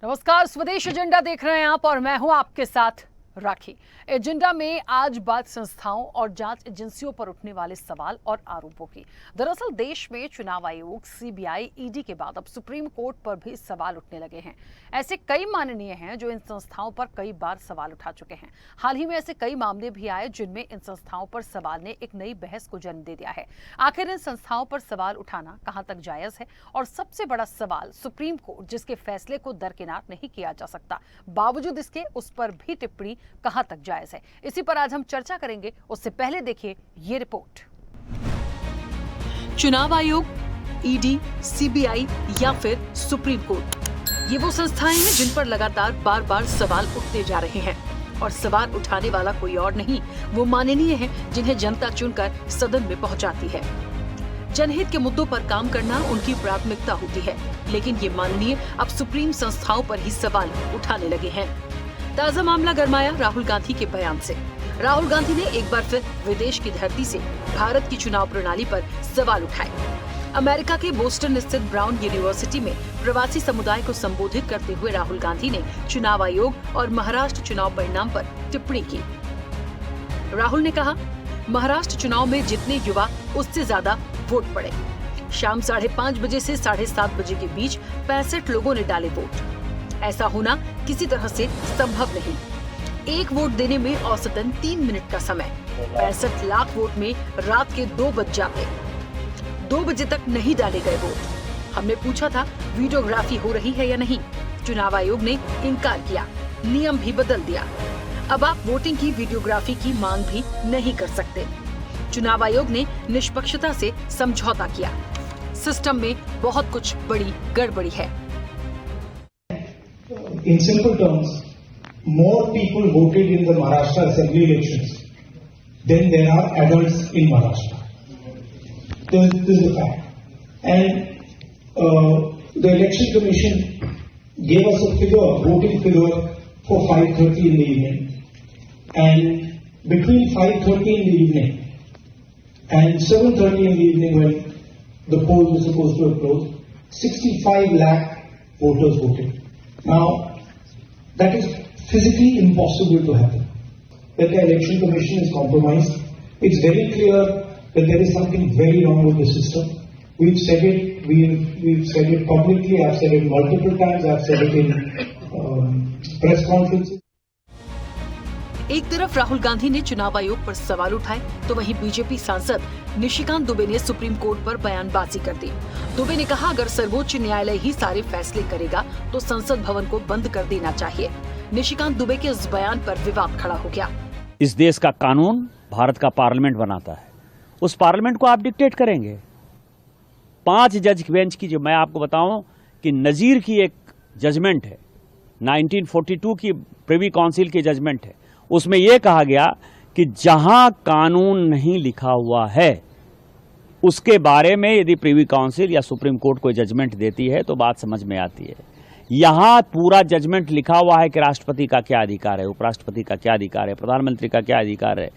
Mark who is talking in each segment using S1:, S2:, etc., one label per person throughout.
S1: नमस्कार, स्वदेश एजेंडा देख रहे हैं आप और मैं हूं आपके साथ राखी। एजेंडा में आज बात संस्थाओं और जांच एजेंसियों पर उठने वाले सवाल और आरोपों की। दरअसल देश में चुनाव आयोग, सीबीआई, ईडी के बाद अब सुप्रीम कोर्ट पर भी सवाल उठने लगे हैं। ऐसे कई माननीय हैं जो इन संस्थाओं पर कई बार सवाल उठा चुके हैं। हाल ही में ऐसे कई मामले भी आए जिनमें इन संस्थाओं पर सवाल ने एक नई बहस को जन्म दे दिया है। आखिर इन संस्थाओं पर सवाल उठाना कहां तक जायज है? और सबसे बड़ा सवाल, सुप्रीम कोर्ट जिसके फैसले को दरकिनार नहीं किया जा सकता, बावजूद इसके उस पर भी टिप्पणी कहां तक जायज है? इसी पर आज हम चर्चा करेंगे। उससे पहले देखिए ये रिपोर्ट। चुनाव आयोग, ईडी, सीबीआई या फिर सुप्रीम कोर्ट, ये वो संस्थाएं हैं जिन पर लगातार बार बार सवाल उठते जा रहे हैं। और सवाल उठाने वाला कोई और नहीं, वो माननीय हैं जिन्हें जनता चुनकर सदन में पहुंचाती है। जनहित के मुद्दों पर काम करना उनकी प्राथमिकता होती है, लेकिन ये माननीय अब सुप्रीम संस्थाओं पर ही सवाल उठाने लगे हैं। ताजा मामला गरमाया राहुल गांधी के बयान से। राहुल गांधी ने एक बार फिर विदेश की धरती से भारत की चुनाव प्रणाली पर सवाल उठाए। अमेरिका के बोस्टन स्थित ब्राउन यूनिवर्सिटी में प्रवासी समुदाय को संबोधित करते हुए राहुल गांधी ने चुनाव आयोग और महाराष्ट्र चुनाव परिणाम पर टिप्पणी की। राहुल ने कहा, महाराष्ट्र चुनाव में जितने युवा उससे ज्यादा वोट पड़े। शाम 5:30 बजे से 7:30 बजे के बीच 65 लोगों ने डाले वोट। ऐसा होना किसी तरह से संभव नहीं। एक वोट देने में औसतन 3 मिनट का समय। 65 लाख वोट में रात के 2 बज जाते। 2 बजे तक नहीं डाले गए वोट। हमने पूछा था वीडियोग्राफी हो रही है या नहीं। चुनाव आयोग ने इनकार किया, नियम भी बदल दिया। अब आप वोटिंग की वीडियोग्राफी की मांग भी नहीं कर सकते। चुनाव आयोग ने निष्पक्षता से समझौता किया। सिस्टम में बहुत कुछ बड़ी गड़बड़ी है।
S2: In simple terms, more people voted in the Maharashtra Assembly elections than there are adults in Maharashtra. This is the fact. And the Election Commission gave us a figure, voting figure for 5:30 in the evening. And between 5:30 in the evening and 7:30 in the evening, when the polls were supposed to have closed, 65 lakh voters voted. Now, that is physically impossible to happen. That the Election Commission is compromised. It's very clear that there is something very wrong with the system. We've said it. We've said it publicly. I've said it multiple times. I've said it in press conferences.
S1: एक तरफ राहुल गांधी ने चुनाव आयोग पर सवाल उठाए, तो वहीं बीजेपी सांसद निशिकांत दुबे ने सुप्रीम कोर्ट पर बयानबाजी कर दी। दुबे ने कहा, अगर सर्वोच्च न्यायालय ही सारे फैसले करेगा तो संसद भवन को बंद कर देना चाहिए। निशिकांत दुबे के इस बयान पर विवाद खड़ा हो गया।
S3: इस देश का कानून भारत का पार्लियामेंट बनाता है, उस पार्लियामेंट को आप डिक्टेट करेंगे। 5 जज बेंच की, जो मैं आपको बताऊं कि नजीर की एक जजमेंट है, 1942 की प्रिवी काउंसिल की जजमेंट है। उसमें यह कहा गया कि जहां कानून नहीं लिखा हुआ है उसके बारे में यदि प्रिवी काउंसिल या सुप्रीम कोर्ट कोई जजमेंट देती है तो बात समझ में आती है। यहां पूरा जजमेंट लिखा हुआ है कि राष्ट्रपति का क्या अधिकार है, उपराष्ट्रपति का क्या अधिकार है, प्रधानमंत्री का क्या अधिकार है,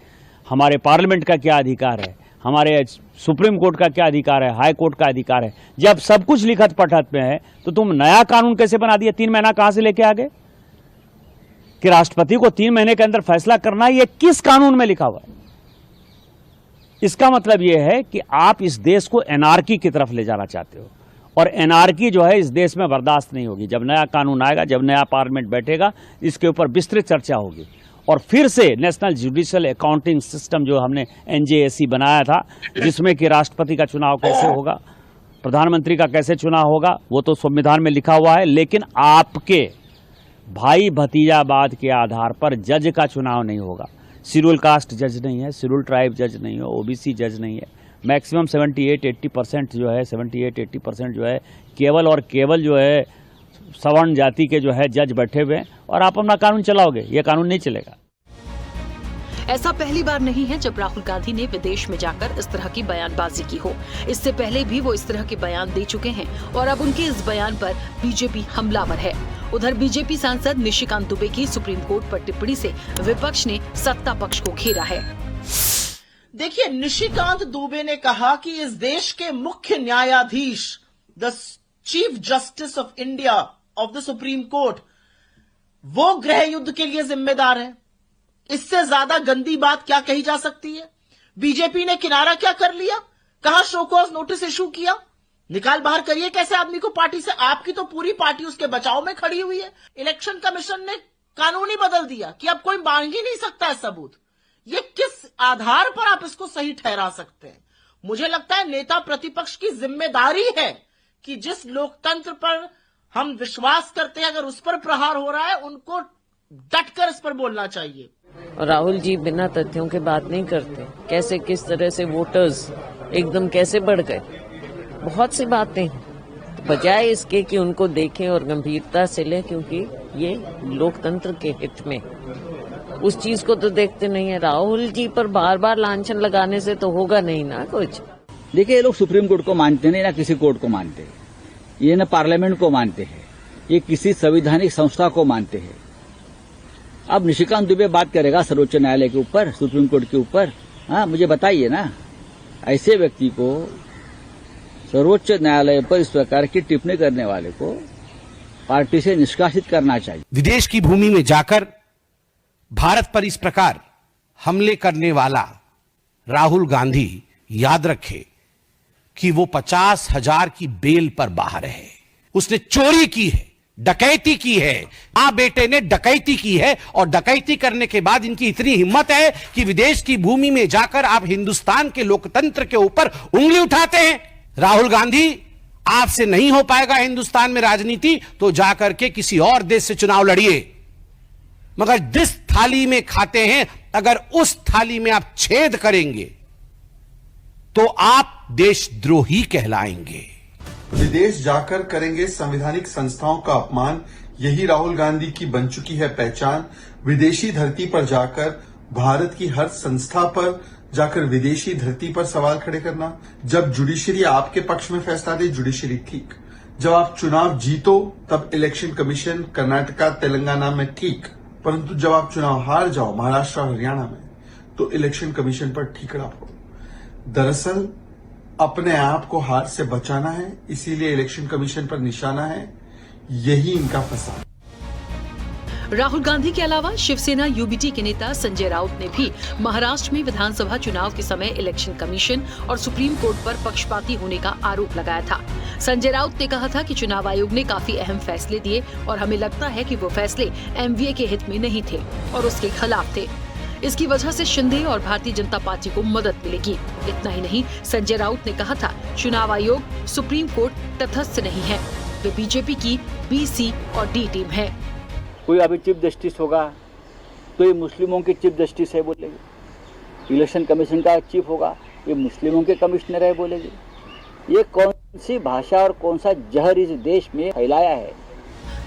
S3: हमारे पार्लियामेंट का क्या अधिकार है, हमारे सुप्रीम कोर्ट का क्या अधिकार है, हाई कोर्ट का अधिकार है। जब सब कुछ लिखत पढ़त में है तो तुम नया कानून कैसे बना दिया? 3 महीना कहां से लेके आ गए कि राष्ट्रपति को 3 महीने के अंदर फैसला करना है? ये किस कानून में लिखा हुआ है? इसका मतलब यह है कि आप इस देश को एनार्की की तरफ ले जाना चाहते हो, और एनार्की जो है इस देश में बर्दाश्त नहीं होगी। जब नया कानून आएगा, जब नया पार्लियामेंट बैठेगा, इसके ऊपर विस्तृत चर्चा होगी। और फिर से नेशनल जुडिशियल अकाउंटिंग सिस्टम जो हमने NJAC बनाया था, जिसमें कि राष्ट्रपति का चुनाव कैसे होगा, प्रधानमंत्री का कैसे चुनाव होगा, वो तो संविधान में लिखा हुआ है। लेकिन आपके भाई भतीजावाद के आधार पर जज का चुनाव नहीं होगा। शेड्यूल कास्ट जज नहीं है, शेड्यूल ट्राइब जज नहीं है, OBC जज नहीं है। मैक्सिमम 78-80% जो है, 78-80% जो है केवल और केवल जो है सवर्ण जाति के जो है जज बैठे हुए हैं, और आप अपना कानून चलाओगे। ये कानून नहीं चलेगा।
S1: ऐसा पहली बार नहीं है जब राहुल गांधी ने विदेश में जाकर इस तरह की बयानबाजी की हो। इससे पहले भी वो इस तरह के बयान दे चुके हैं और अब उनके इस बयान पर बीजेपी हमलावर है। उधर बीजेपी सांसद निशिकांत दुबे की सुप्रीम कोर्ट पर टिप्पणी से विपक्ष ने सत्ता पक्ष को घेरा है।
S4: देखिए, निशिकांत दुबे ने कहा कि इस देश के मुख्य न्यायाधीश, the chief justice of India, of the supreme court, वो गृह युद्ध के लिए जिम्मेदार है। इससे ज्यादा गंदी बात क्या कही जा सकती है? बीजेपी ने किनारा क्या कर लिया? कहां शो कॉज नोटिस इशू किया? निकाल बाहर करिए कैसे आदमी को पार्टी से। आपकी तो पूरी पार्टी उसके बचाव में खड़ी हुई है। इलेक्शन कमीशन ने कानून ही बदल दिया कि अब कोई मांग ही नहीं सकता है सबूत। ये किस आधार पर आप इसको सही ठहरा सकते हैं? मुझे लगता है नेता प्रतिपक्ष की जिम्मेदारी है कि जिस लोकतंत्र पर हम विश्वास करते हैं, अगर उस पर प्रहार हो रहा है, उनको डटकर इस पर बोलना चाहिए।
S5: और राहुल जी बिना तथ्यों के बात नहीं करते। कैसे किस तरह से वोटर्स एकदम कैसे बढ़ गए, बहुत सी बातें तो बजाय इसके कि उनको देखें और गंभीरता से लें, क्योंकि ये लोकतंत्र के हित में, उस चीज को तो देखते नहीं है। राहुल जी पर बार बार लांछन लगाने से तो होगा नहीं ना कुछ।
S6: देखिए, ये लोग सुप्रीम कोर्ट को मानते नहीं, ना किसी कोर्ट को मानते हैं, ये न पार्लियामेंट को मानते हैं, ये किसी संवैधानिक संस्था को मानते हैं। अब निशिकांत दुबे बात करेगा सर्वोच्च न्यायालय के ऊपर, सुप्रीम कोर्ट के ऊपर? हाँ, मुझे बताइए ना। ऐसे व्यक्ति को, सर्वोच्च न्यायालय पर इस प्रकार की टिप्पणी करने वाले को पार्टी से निष्कासित करना चाहिए।
S7: विदेश की भूमि में जाकर भारत पर इस प्रकार हमले करने वाला राहुल गांधी याद रखे कि वो 50,000 की बेल पर बाहर है। उसने चोरी की है, डकैती की है। मां बेटे ने डकैती की है, और डकैती करने के बाद इनकी इतनी हिम्मत है कि विदेश की भूमि में जाकर आप हिंदुस्तान के लोकतंत्र के ऊपर उंगली उठाते हैं। राहुल गांधी, आपसे नहीं हो पाएगा हिंदुस्तान में राजनीति, तो जाकर के किसी और देश से चुनाव लड़िए। मगर जिस थाली में खाते हैं, अगर उस थाली में आप छेद करेंगे तो आप देशद्रोही कहलाएंगे।
S8: विदेश जाकर करेंगे संवैधानिक संस्थाओं का अपमान, यही राहुल गांधी की बन चुकी है पहचान। विदेशी धरती पर जाकर, भारत की हर संस्था पर जाकर विदेशी धरती पर सवाल खड़े करना। जब जुडिशरी आपके पक्ष में फैसला दे, जुडिशरी ठीक। जब आप चुनाव जीतो, तब इलेक्शन कमीशन कर्नाटका तेलंगाना में ठीक। परंतु जब आप चुनाव हार जाओ महाराष्ट्र और हरियाणा में, तो इलेक्शन कमीशन पर ठीकरा पड़ो। दरअसल अपने आप को हार से बचाना है, इसीलिए इलेक्शन कमीशन पर निशाना है। यही इनका फसाद।
S1: राहुल गांधी के अलावा शिवसेना यूबीटी के नेता संजय राउत ने भी महाराष्ट्र में विधानसभा चुनाव के समय इलेक्शन कमीशन और सुप्रीम कोर्ट पर पक्षपाती होने का आरोप लगाया था। संजय राउत ने कहा था कि चुनाव आयोग ने काफी अहम फैसले दिए और हमें लगता है कि वो फैसले एमवीए के हित में नहीं थे और उसके खिलाफ थे। इसकी वजह से शिंदे और भारतीय जनता पार्टी को मदद मिलेगी। इतना ही नहीं, संजय राउत ने कहा था, चुनाव आयोग, सुप्रीम कोर्ट तटस्थ नहीं है, वे बीजेपी की बी, सी और डी टीम है।
S6: कोई अभी चीफ जस्टिस होगा तो ये मुस्लिमों के चीफ जस्टिस है बोलेगी, इलेक्शन कमीशन का चीफ होगा ये मुस्लिमों के कमिश्नर है बोलेगी। ये कौन सी भाषा और कौन सा जहर इस देश में फैलाया है?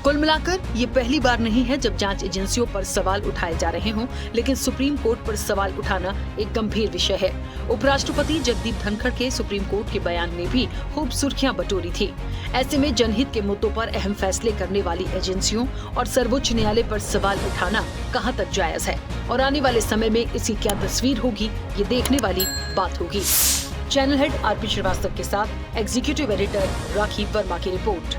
S1: कुल मिलाकर ये पहली बार नहीं है जब जांच एजेंसियों पर सवाल उठाए जा रहे हों, लेकिन सुप्रीम कोर्ट पर सवाल उठाना एक गंभीर विषय है। उपराष्ट्रपति जगदीप धनखड़ के सुप्रीम कोर्ट के बयान में भी खूब सुर्खियां बटोरी थी। ऐसे में जनहित के मुद्दों पर अहम फैसले करने वाली एजेंसियों और सर्वोच्च न्यायालय पर सवाल उठाना कहां तक जायज है और आने वाले समय में इसकी क्या तस्वीर होगी, ये देखने वाली बात होगी। चैनल हेड आरपी श्रीवास्तव के साथ एग्जीक्यूटिव एडिटर राखी वर्मा की रिपोर्ट।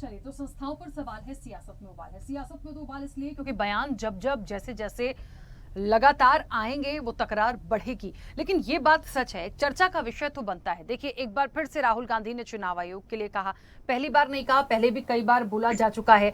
S9: चलिए, तो संस्थाओं पर सवाल है, सियासत में उबाल है। सियासत में तो उबाल इसलिए क्योंकि बयान जब जब जैसे जैसे लगातार आएंगे वो तकरार बढ़ेगी। लेकिन ये बात सच है, चर्चा का विषय तो बनता है। देखिए, एक बार फिर से राहुल गांधी ने चुनाव आयोग के लिए कहा, पहली बार नहीं कहा, पहले भी कई बार बोला जा चुका है।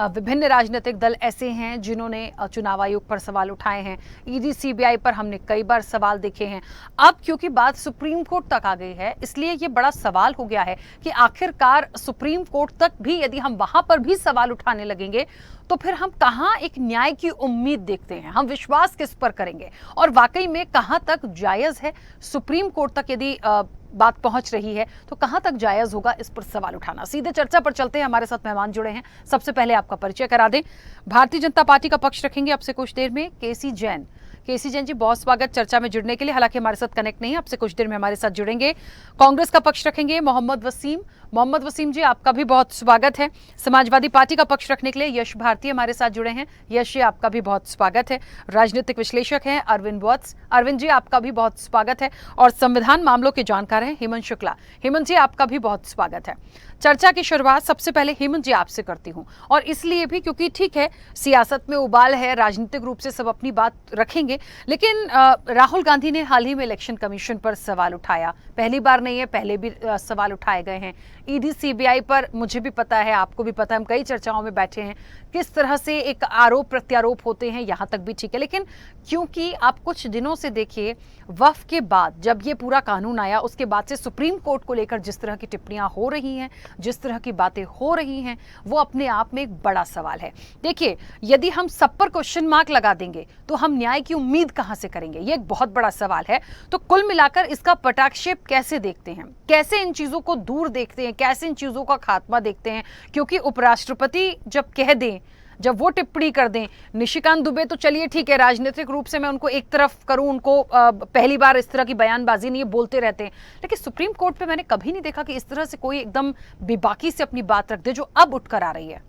S9: विभिन्न राजनीतिक दल ऐसे हैं जिन्होंने चुनाव आयोग पर सवाल उठाए हैं। ईडी सीबीआई पर हमने कई बार सवाल देखे हैं। अब क्योंकि बात सुप्रीम कोर्ट तक आ गई है, इसलिए ये बड़ा सवाल हो गया है कि आखिरकार सुप्रीम कोर्ट तक भी यदि हम वहां पर भी सवाल उठाने लगेंगे तो फिर हम कहां एक न्याय की उम्मीद देखते हैं, हम विश्वास किस पर करेंगे और वाकई में कहां तक जायज है। सुप्रीम कोर्ट तक यदि बात पहुंच रही है तो कहां तक जायज होगा इस पर सवाल उठाना। सीधे चर्चा पर चलते हैं, हमारे साथ मेहमान जुड़े हैं। सबसे पहले आपका परिचय करा दें। भारतीय जनता पार्टी का पक्ष रखेंगे आपसे कुछ देर में केसी जैन। केसी जैन जी, बहुत स्वागत चर्चा में जुड़ने के लिए। हालांकि हमारे साथ कनेक्ट नहीं है, आपसे कुछ देर में हमारे साथ जुड़ेंगे। कांग्रेस का पक्ष रखेंगे मोहम्मद वसीम जी, आपका भी बहुत स्वागत है। समाजवादी पार्टी का पक्ष रखने के लिए यश भारती हमारे साथ जुड़े हैं। यश जी, आपका भी बहुत स्वागत है। राजनीतिक विश्लेषक हैं अरविंद वत्स, अरविंद जी आपका भी बहुत स्वागत है। और संविधान मामलों के जानकार हैं हेमंत शुक्ला, हेमंत जी आपका भी बहुत स्वागत है। चर्चा की शुरुआत सबसे पहले हेमंत जी आपसे करती हूं, और इसलिए भी क्योंकि ठीक है, सियासत में उबाल है, राजनीतिक रूप से सब अपनी बात रखेंगे, लेकिन राहुल गांधी ने हाल ही में इलेक्शन कमीशन पर सवाल उठाया। पहली बार नहीं है, पहले भी सवाल उठाए गए हैं। ईडी सीबीआई पर मुझे भी पता है, आपको भी पता है, हम कई चर्चाओं में बैठे हैं, किस तरह से एक आरोप प्रत्यारोप होते हैं, यहां तक भी ठीक है। लेकिन क्योंकि आप कुछ दिनों से देखिए, वक्फ के बाद जब ये पूरा कानून आया, उसके बाद से सुप्रीम कोर्ट को लेकर जिस तरह की टिप्पणियां हो रही हैं, जिस तरह की बातें हो रही हैं, वो अपने आप में एक बड़ा सवाल है। देखिए, यदि हम सब पर क्वेश्चन मार्क लगा देंगे तो हम न्याय की उम्मीद कहां से करेंगे, ये एक बहुत बड़ा सवाल है। तो कुल मिलाकर इसका पटाक्षेप कैसे देखते हैं, कैसे इन चीजों को दूर देखते हैं, कैसे इन चीजों का खात्मा देखते हैं? क्योंकि उपराष्ट्रपति जब कह दें, जब वो टिप्पणी कर दें, निशिकांत दुबे तो चलिए ठीक है, राजनीतिक रूप से मैं उनको एक तरफ करूं, उनको पहली बार इस तरह की बयानबाजी नहीं, बोलते रहते हैं, लेकिन सुप्रीम कोर्ट पे मैंने कभी नहीं देखा कि इस तरह से कोई एकदम बेबाकी से अपनी बात रख दे, जो अब उठकर आ रही है।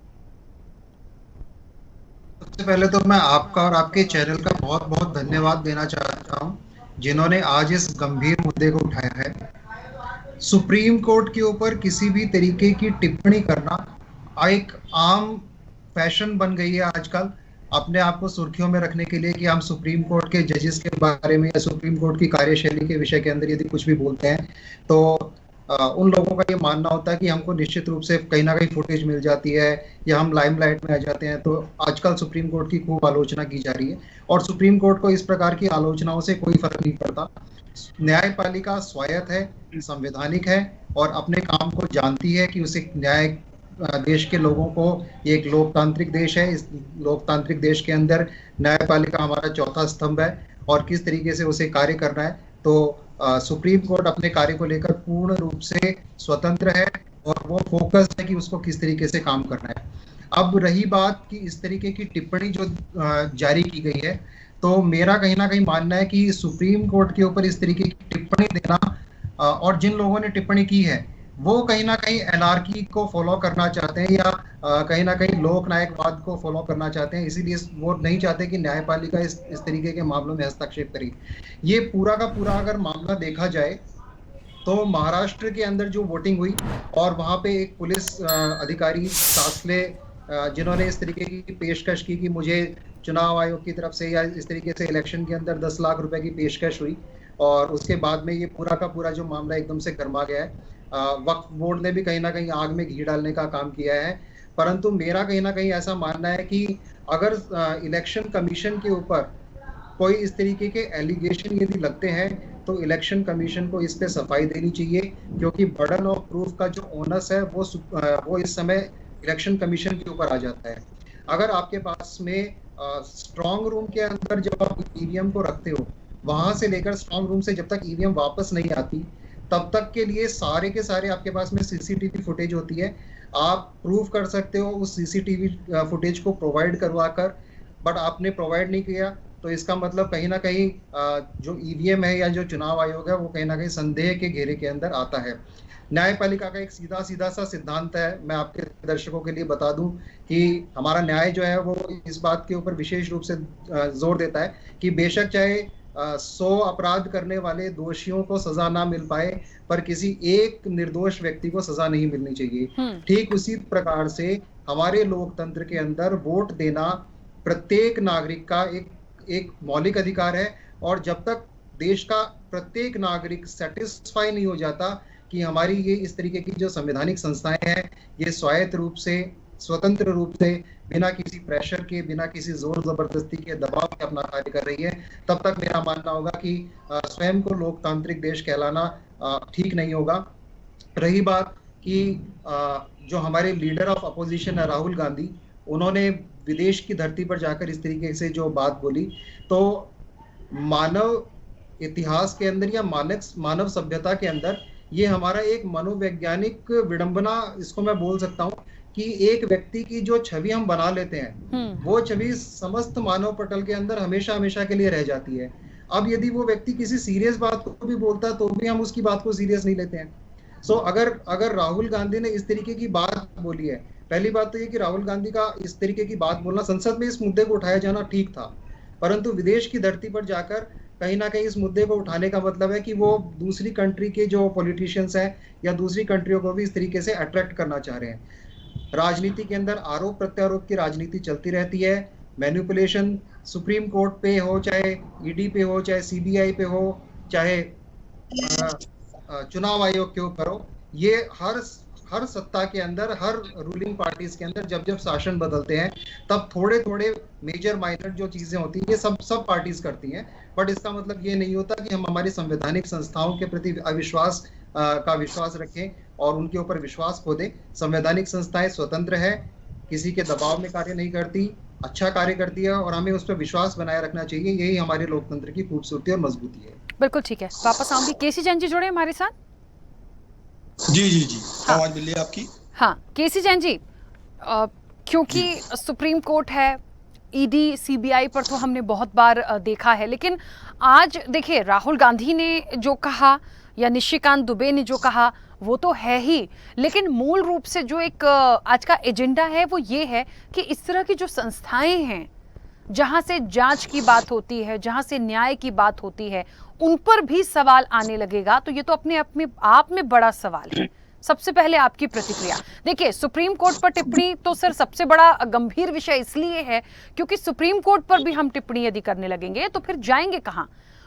S10: सबसे पहले तो मैं आपका और आपके चैनल का बहुत बहुत धन्यवाद देना चाहता हूं, जिन्होंने आज इस गंभीर मुद्दे को उठाया है। सुप्रीम कोर्ट के ऊपर किसी भी तरीके की टिप्पणी करना एक आम फैशन बन गई है आजकल, अपने आप को सुर्खियों में रखने के लिए कि हम सुप्रीम कोर्ट के जजेस के बारे में या सुप्रीम कोर्ट की कार्यशैली के विषय के अंदर यदि कुछ भी बोलते हैं तो उन लोगों का ये मानना होता है कि हमको निश्चित रूप से कहीं ना कहीं फुटेज मिल जाती है या हम लाइमलाइट में आ जाते हैं। तो आजकल सुप्रीम कोर्ट की खूब आलोचना की जा रही है, और सुप्रीम कोर्ट को इस प्रकार की आलोचनाओं से कोई फर्क नहीं पड़ता। न्यायपालिका स्वायत्त है, संवैधानिक है और अपने काम को जानती है कि उसे न्याय, देश के लोगों को, ये एक लोकतांत्रिक देश है, इस लोकतांत्रिक देश के अंदर न्यायपालिका हमारा चौथा स्तंभ है और किस तरीके से उसे कार्य करना है। तो सुप्रीम कोर्ट अपने कार्य को लेकर पूर्ण रूप से स्वतंत्र है और वो फोकस्ड है कि उसको किस तरीके से काम करना है। अब रही बात कि इस तरीके की टिप्पणी जो जारी की गई है, तो मेरा कहीं ना कहीं मानना है कि सुप्रीम कोर्ट के ऊपर इस तरीके की टिप्पणी देना और जिन लोगों ने टिप्पणी की है वो कहीं ना कहीं एनार्की को फॉलो करना चाहते हैं या कहीं ना कहीं लोकनायकवाद को फॉलो करना चाहते हैं, इसीलिए वो नहीं चाहते कि न्यायपालिका इस तरीके के मामलों में हस्तक्षेप करे। ये पूरा का पूरा अगर मामला देखा जाए तो महाराष्ट्र के अंदर जो वोटिंग हुई और वहां पे एक पुलिस अधिकारी सासले जिन्होंने इस तरीके की पेशकश की कि मुझे चुनाव आयोग की तरफ से या इस तरीके से इलेक्शन के अंदर 10 लाख रुपए की पेशकश हुई, और उसके बाद में ये पूरा का पूरा जो मामला एकदम से गर्मा गया है। वक्फ बोर्ड ने भी कहीं ना कहीं आग में घी डालने का काम किया है, परंतु मेरा कहीं ना कहीं ऐसा मानना है कि अगर इलेक्शन कमीशन के ऊपर कोई इस तरीके के एलिगेशन यदि लगते हैं तो इलेक्शन कमीशन को इस पे सफाई देनी चाहिए, क्योंकि बर्डन ऑफ प्रूफ का जो ओनस है वो इस समय इलेक्शन कमीशन के ऊपर आ जाता है। अगर आपके पास में स्ट्रांग रूम के अंदर जब आप ईवीएम को रखते हो, वहां से लेकर स्ट्रांग रूम से जब तक ईवीएम वापस नहीं आती तब तक के लिए सारे के सारे आपके पास में सीसीटीवी फुटेज होती है। आप प्रूव कर सकते हो उस सीसीटीवी फुटेज को प्रोवाइड करवाकर, बट आपने प्रोवाइड नहीं किया, तो इसका मतलब कहीं ना कहीं जो ईवीएम है या जो चुनाव आयोग है वो कहीं ना कहीं संदेह के घेरे के अंदर आता है। न्यायपालिका का एक सीधा सा सिद्धांत है, मैं आपके दर्शकों के लिए बता दूं कि हमारा न्याय जो है वो इस बात के ऊपर विशेष रूप से जोर देता है कि बेशक चाहे 100 अपराध करने वाले दोषियों को सजा ना मिल पाए, पर किसी एक निर्दोष व्यक्ति को सजा नहीं मिलनी चाहिए। ठीक उसी प्रकार से हमारे लोकतंत्र के अंदर वोट देना प्रत्येक नागरिक का एक मौलिक अधिकार है, और जब तक देश का प्रत्येक नागरिक सेटिस्फाई नहीं हो जाता कि हमारी ये इस तरीके की जो संवैधानिक संस्थाएं हैं ये स्वायत्त रूप से, स्वतंत्र रूप से, बिना किसी प्रेशर के, बिना किसी जोर जबरदस्ती के दबाव के अपना कार्य कर रही है, तब तक मेरा मानना होगा कि स्वयं को लोकतांत्रिक देश कहलाना ठीक नहीं होगा। रही बात कि जो हमारे लीडर ऑफ अपोजिशन है राहुल गांधी, उन्होंने विदेश की धरती पर जाकर इस तरीके से जो बात बोली, तो मानव इतिहास के अंदर या मानव सभ्यता के अंदर ये हमारा एक मनोवैज्ञानिक विडंबना, इसको मैं बोल सकता हूँ कि एक व्यक्ति की जो छवि हम बना लेते हैं वो छवि समस्त मानव पटल के अंदर हमेशा हमेशा के लिए रह जाती है। अब यदि वो व्यक्ति किसी सीरियस बात को भी बोलता है तो भी हम उसकी बात को सीरियस नहीं लेते हैं। सो अगर राहुल गांधी ने इस तरीके की बात बोली है, पहली बात तो ये कि राहुल गांधी का इस तरीके की बात बोलना, संसद में इस मुद्दे को उठाया जाना ठीक था, परंतु विदेश की धरती पर जाकर कहीं ना कहीं इस मुद्दे को उठाने का मतलब है कि वो दूसरी कंट्री के जो पॉलिटिशियंस हैं या दूसरी कंट्रियों को भी इस तरीके से अट्रैक्ट करना चाह रहे हैं। राजनीति के अंदर आरोप प्रत्यारोप की राजनीति चलती रहती है। मैनिपुलेशन सुप्रीम कोर्ट पे हो, चाहे ईडी पे हो, चाहे सीबीआई पे हो, चाहे चुनाव आयोग के ऊपर हो, ये हर सत्ता के अंदर, हर रूलिंग पार्टीज के अंदर जब शासन बदलते हैं तब थोड़े थोड़े मेजर माइनर जो चीजें होती हैं ये सब पार्टीज करती हैं। बट इसका मतलब ये नहीं होता कि हम हमारी संवैधानिक संस्थाओं के प्रति अविश्वास का विश्वास रखें और उनके ऊपर विश्वास खो दें। संवैधानिक संस्थाएं स्वतंत्र है, किसी के दबाव में कार्य नहीं करती, अच्छा कार्य करती है और हमें उस पर विश्वास बनाए रखना चाहिए। यही हमारे लोकतंत्र की खूबसूरती और मजबूती है।
S9: बिल्कुल ठीक है, वापस आऊंगी। केसी जैन जी जुड़े हमारे साथ।
S11: जी
S9: हाँ।
S11: आवाज मिल रही है आपकी?
S9: हाँ केसी जैन जी, क्योंकि सुप्रीम कोर्ट है, ईडी सीबीआई पर तो हमने बहुत बार देखा है, लेकिन आज देखिए राहुल गांधी ने जो कहा या निशिकांत दुबे ने जो कहा वो तो है ही, लेकिन मूल रूप से जो एक आज का एजेंडा है वो ये है कि इस तरह की जो संस्थाएं हैं जहां से जांच की बात होती है, जहां से न्याय की बात होती है, उन पर भी सवाल आने लगेगा। तो ये तो अपने आप में बड़ा सवाल है। सबसे पहले आपकी प्रतिक्रिया। देखिए सुप्रीम कोर्ट पर टिप्पणी तो सर सबसे बड़ा गंभीर विषय इसलिए है क्योंकि सुप्रीम कोर्ट पर भी हम टिप्पणी यदि करने लगेंगे तो फिर जाएंगे कहां?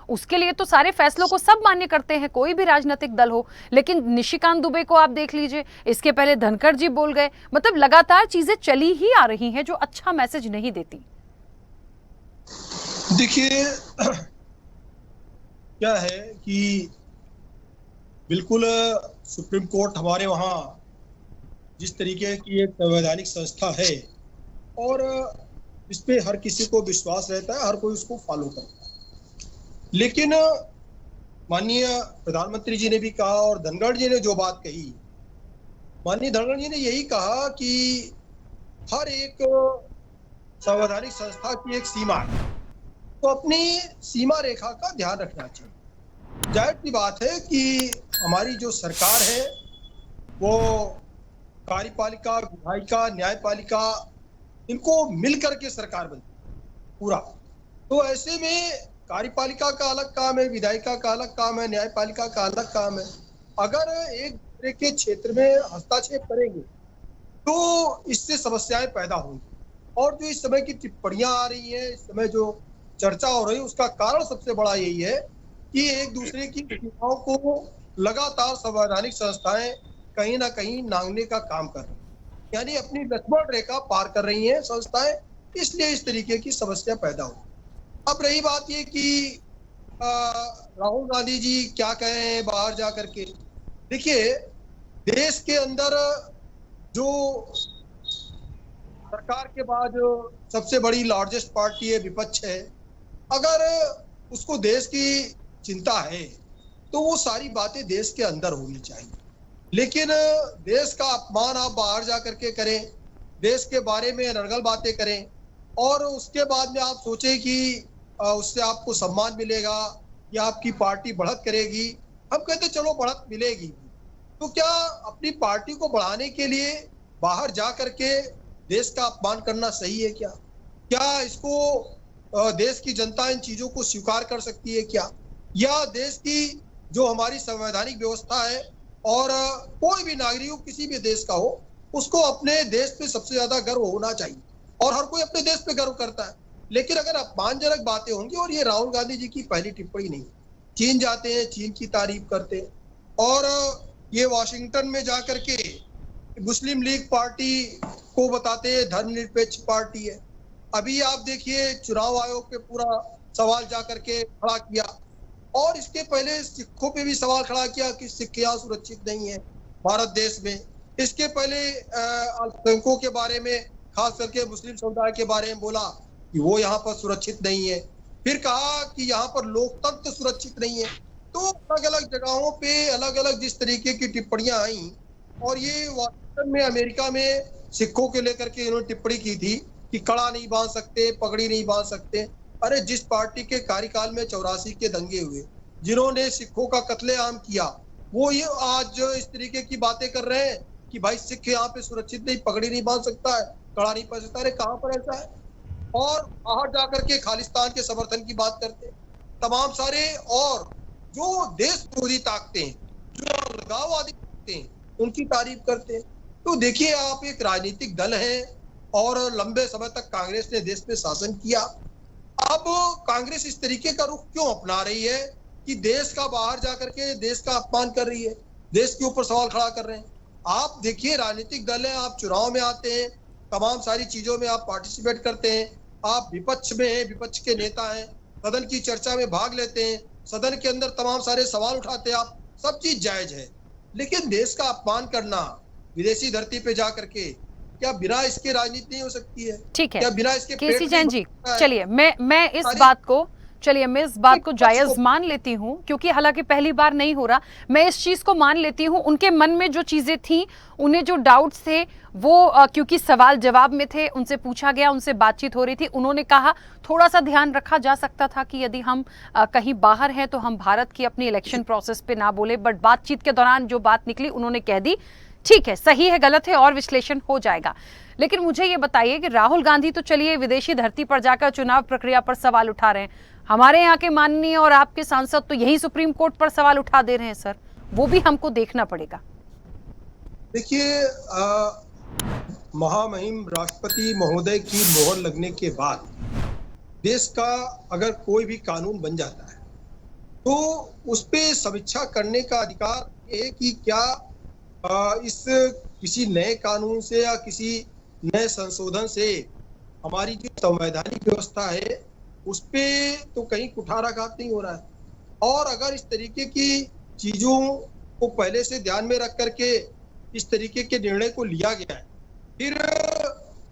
S9: उसके लिए तो सारे फैसलों को सब मान्य करते हैं, कोई भी राजनीतिक दल हो। लेकिन निशिकांत दुबे को आप देख लीजिए, इसके पहले धनखड़ जी बोल गए, मतलब लगातार चीजें चली ही आ रही हैं जो अच्छा मैसेज नहीं देती।
S11: देखिए क्या है कि बिल्कुल सुप्रीम कोर्ट हमारे वहाँ जिस तरीके की एक संवैधानिक संस्था है और इस पे हर किसी को विश्वास रहता है, हर कोई उसको फॉलो करता है। लेकिन माननीय प्रधानमंत्री जी ने भी कहा और धनखड़ जी ने जो बात कही, माननीय धनखड़ जी ने यही कहा कि हर एक संवैधानिक संस्था की एक सीमा है, तो अपनी सीमा रेखा का ध्यान रखना चाहिए। जाहिर सी बात है कि हमारी जो सरकार है वो कार्यपालिका, विधायिका, न्यायपालिका, इनको मिलकर के सरकार बनती पूरा। तो ऐसे में कार्यपालिका का अलग काम है, विधायिका का अलग काम है, न्यायपालिका का अलग काम है। अगर एक दूसरे के क्षेत्र में हस्तक्षेप करेंगे तो इससे समस्याएं पैदा होंगी। और जो इस समय की टिप्पणियां आ रही हैं, इस समय जो चर्चा हो रही है, उसका कारण सबसे बड़ा यही है कि एक दूसरे की सीमाओं को लगातार संवैधानिक संस्थाएं कहीं ना कहीं नांगने का काम कर रही हैं, यानी अपनी लक्ष्मण रेखा पार कर रही हैं संस्थाएं, इसलिए इस तरीके की समस्या पैदा हो। अब रही बात ये कि राहुल गांधी जी क्या कह रहे हैं बाहर जा करके। देखिए देश के अंदर जो सरकार के बाद सबसे बड़ी लार्जेस्ट पार्टी है, विपक्ष है, अगर उसको देश की चिंता है तो वो सारी बातें देश के अंदर होनी चाहिए। लेकिन देश का अपमान आप बाहर जा करके करें, देश के बारे में अनर्गल बातें करें और उसके बाद में आप सोचें कि उससे आपको सम्मान मिलेगा या आपकी पार्टी बढ़त करेगी। हम कहते चलो बढ़त मिलेगी, तो क्या अपनी पार्टी को बढ़ाने के लिए बाहर जा करके देश का अपमान करना सही है क्या? क्या इसको देश की जनता इन चीजों को स्वीकार कर सकती है क्या? या देश की जो हमारी संवैधानिक व्यवस्था है और कोई भी नागरिक किसी भी देश का हो, उसको अपने देश पे सबसे ज्यादा गर्व होना चाहिए और हर कोई अपने देश पे गर्व करता है। लेकिन अगर अपमानजनक बातें होंगी, और ये राहुल गांधी जी की पहली टिप्पणी नहीं, चीन जाते हैं, चीन की तारीफ करते हैं और ये वाशिंगटन में जाकर के मुस्लिम लीग पार्टी को बताते हैं धर्मनिरपेक्ष पार्टी है। अभी आप देखिए चुनाव आयोग पे पूरा सवाल जा करके खड़ा किया और इसके पहले सिखों पे भी सवाल खड़ा किया कि सिख यहाँ सुरक्षित नहीं है भारत देश में। इसके पहले अल्पसंख्यकों के बारे में, खास करके मुस्लिम समुदाय के बारे में बोला कि वो यहाँ पर सुरक्षित नहीं है। फिर कहा कि यहाँ पर लोकतंत्र सुरक्षित नहीं है। तो अलग अलग जगहों पे अलग अलग जिस तरीके की टिप्पणियां आई और ये वाशिंगटन में, अमेरिका में सिखों के लेकर के इन्होंने टिप्पणी की थी कि कड़ा नहीं बांध सकते, पगड़ी नहीं बांध सकते। अरे जिस पार्टी के कार्यकाल में 84 के दंगे हुए, जिन्होंने सिखों का कत्लेआम किया, वो ये आज इस तरीके की बातें कर रहे हैं कि भाई सिख यहाँ पे सुरक्षित नहीं, पगड़ी नहीं बांध सकता है, कड़ा नहीं पहन सकता। अरे कहाँ पर ऐसा है? और बाहर जाकर के खालिस्तान के समर्थन की बात करते हैं। तमाम सारे और जो देश विरोधी ताकतें हैं, जो अलगाववादी ताकतें हैं, उनकी तारीफ करते हैं। तो देखिए, आप एक राजनीतिक दल है और लंबे समय तक कांग्रेस ने देश पे शासन किया। अब कांग्रेस इस तरीके का रुख क्यों अपना रही है कि देश का बाहर जाकर के देश का अपमान कर रही है, देश के ऊपर सवाल खड़ा कर रहे हैं? आप देखिए, राजनीतिक दल है, आप चुनाव में आते हैं, तमाम सारी चीजों में आप पार्टिसिपेट करते हैं, आप विपक्ष में हैं, विपक्ष के नेता हैं, सदन की चर्चा में भाग लेते हैं, सदन के अंदर तमाम सारे सवाल उठाते हैं, आप सब चीज जायज है। लेकिन देश का अपमान करना विदेशी धरती पे जा करके, क्या बिना इसके राजनीति नहीं हो सकती है?
S9: ठीक है,
S11: क्या बिना इसके
S9: केसी जैन जी, चलिए मैं इस बात को जायज मान लेती हूँ, क्योंकि हालांकि पहली बार नहीं हो रहा, मैं इस चीज को मान लेती हूँ। उनके मन में जो चीजें थी, उन्हें जो डाउट्स थे, वो क्योंकि सवाल जवाब में थे, उनसे पूछा गया, उनसे बातचीत हो रही थी, उन्होंने कहा थोड़ा सा ध्यान रखा जा सकता था कि यदि हम कहीं बाहर हैं तो हम भारत की अपनी इलेक्शन प्रोसेस पे ना बोले, बट बातचीत के दौरान जो बात निकली उन्होंने कह दी। ठीक है, सही है, गलत है, और विश्लेषण हो जाएगा। लेकिन मुझे ये बताइए कि राहुल गांधी तो चलिए विदेशी धरती पर जाकर चुनाव प्रक्रिया पर सवाल उठा रहे हैं, हमारे यहाँ के माननीय और आपके सांसद तो यही सुप्रीम कोर्ट पर सवाल उठा दे रहे हैं सर, वो भी हमको देखना पड़ेगा।
S11: देखिए, महामहिम राष्ट्रपति महोदय की मोहर लगने के बाद देश का अगर कोई भी कानून बन जाता है तो उस पे समीक्षा करने का अधिकार है कि क्या इस किसी नए कानून से या किसी नए संशोधन से हमारी जो संवैधानिक व्यवस्था है उस पे तो कहीं कुठाराघात नहीं हो रहा है। और अगर इस तरीके की चीजों को पहले से ध्यान में रख करके इस तरीके के निर्णय को लिया गया है, फिर